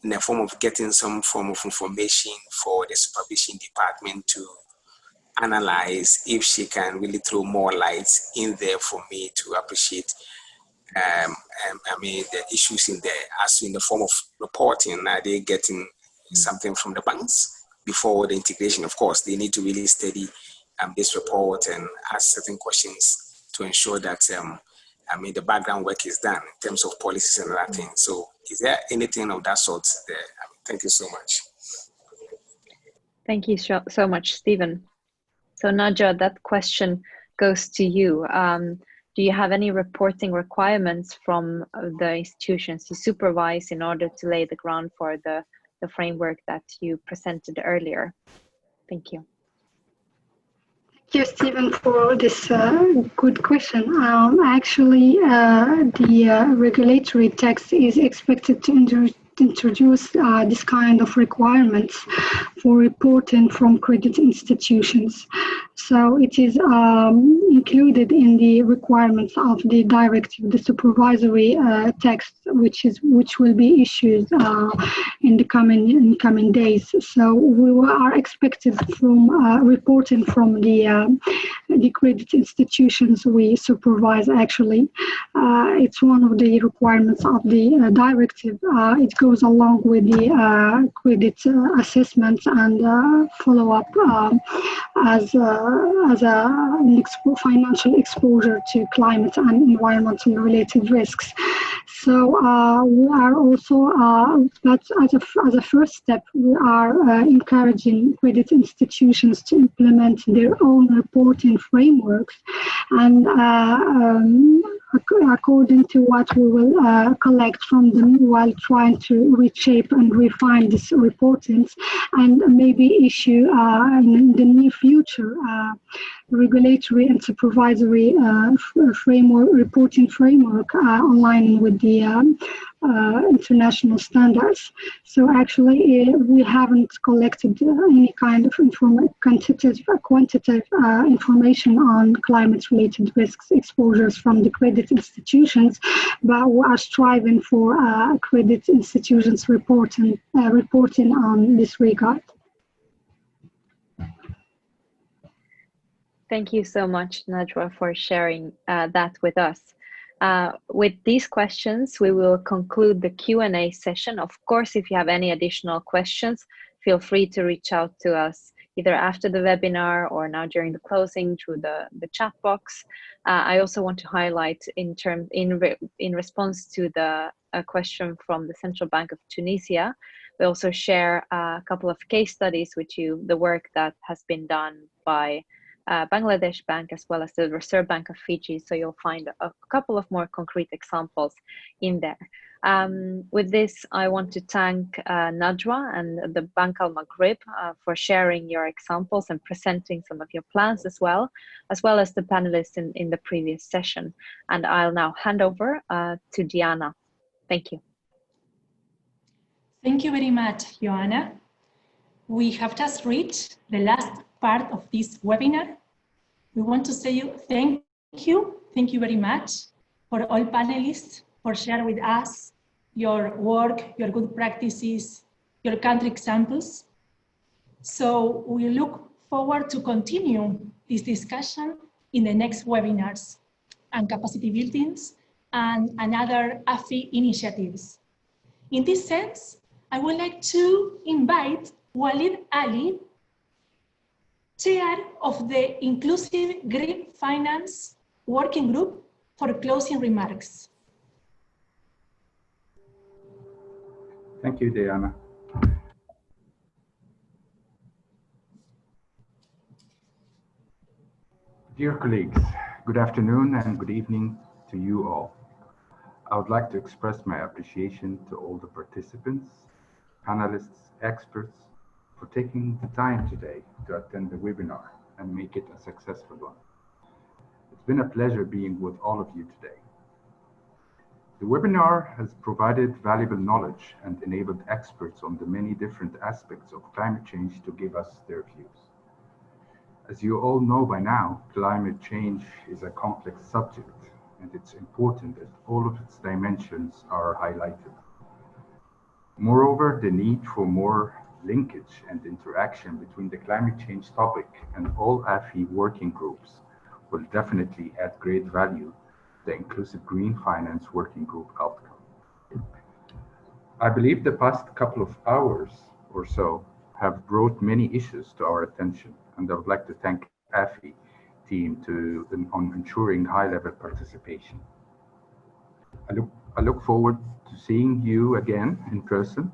Speaker 10: the form of getting some form of information for the supervision department to analyze, if she can really throw more light in there for me to appreciate the issues in there, as in the form of reporting? Are they getting something from the banks before the integration? Of course, they need to really study this report and ask certain questions to ensure that the background work is done in terms of policies and other things. So is there anything of that sort there? Thank you so much.
Speaker 7: Thank you so much, Stephen. So Najwa, that question goes to you. Do Do you have any reporting requirements from the institutions you supervise in order to lay the ground for the framework that you presented earlier? Thank you.
Speaker 8: Thank you, Stephen, for this good question. Actually, the regulatory text is expected to introduce this kind of requirements for reporting from credit institutions. So it is included in the requirements of the directive, the supervisory text, which will be issued in the coming days. So we are expected from reporting from the credit institutions we supervise. Actually, it's one of the requirements of the directive. It goes along with the credit assessments and follow-up as a financial exposure to climate and environmental related risks. So we are also, but as a first step, we are encouraging credit institutions to implement their own reporting frameworks, and according to what we will collect from them, while trying to reshape and refine these reportings, and maybe issue in the near future regulatory and supervisory reporting framework aligning with the international standards. So actually, we haven't collected any kind of quantitative information on climate-related risks exposures from the credit institutions, but we are striving for credit institutions reporting on this regard.
Speaker 7: Thank you so much, Najwa, for sharing that with us. With these questions, we will conclude the Q&A session. Of course, if you have any additional questions, feel free to reach out to us either after the webinar or now during the closing through the chat box. I also want to highlight in response to the question from the Central Bank of Tunisia, we also share a couple of case studies with you, the work that has been done by Bangladesh Bank as well as the Reserve Bank of Fiji. So you'll find a couple of more concrete examples in there. With this, I want to thank Najwa and the Bank Al-Maghrib for sharing your examples and presenting some of your plans as well as the panelists in the previous session. And I'll now hand over to Diana. Thank you.
Speaker 1: Thank you very much, Joanna. We have just reached the last part of this webinar. We want to say thank you very much for all panelists for sharing with us your work, your good practices, your country examples. So we look forward to continue this discussion in the next webinars and capacity buildings and other AFI initiatives. In this sense, I would like to invite Walid Ali, Chair of the Inclusive Green Finance Working Group, for closing remarks.
Speaker 11: Thank you, Diana. Dear colleagues, good afternoon and good evening to you all. I would like to express my appreciation to all the participants, panelists, experts, for taking the time today to attend the webinar and make it a successful one. It's been a pleasure being with all of you today. The webinar has provided valuable knowledge and enabled experts on the many different aspects of climate change to give us their views. As you all know by now, climate change is a complex subject, and it's important that all of its dimensions are highlighted. Moreover, the need for more linkage and interaction between the climate change topic and all AFI working groups will definitely add great value to the Inclusive Green Finance Working Group outcome. I believe the past couple of hours or so have brought many issues to our attention, and I would like to thank AFI team on ensuring high-level participation. I look forward to seeing you again in person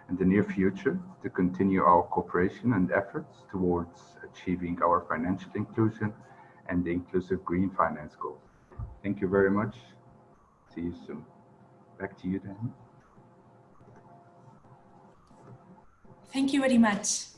Speaker 11: in the near future to continue our cooperation and efforts towards achieving our financial inclusion and the inclusive green finance goals. Thank you very much. See you soon. Back to you, Dan.
Speaker 1: Thank you very much.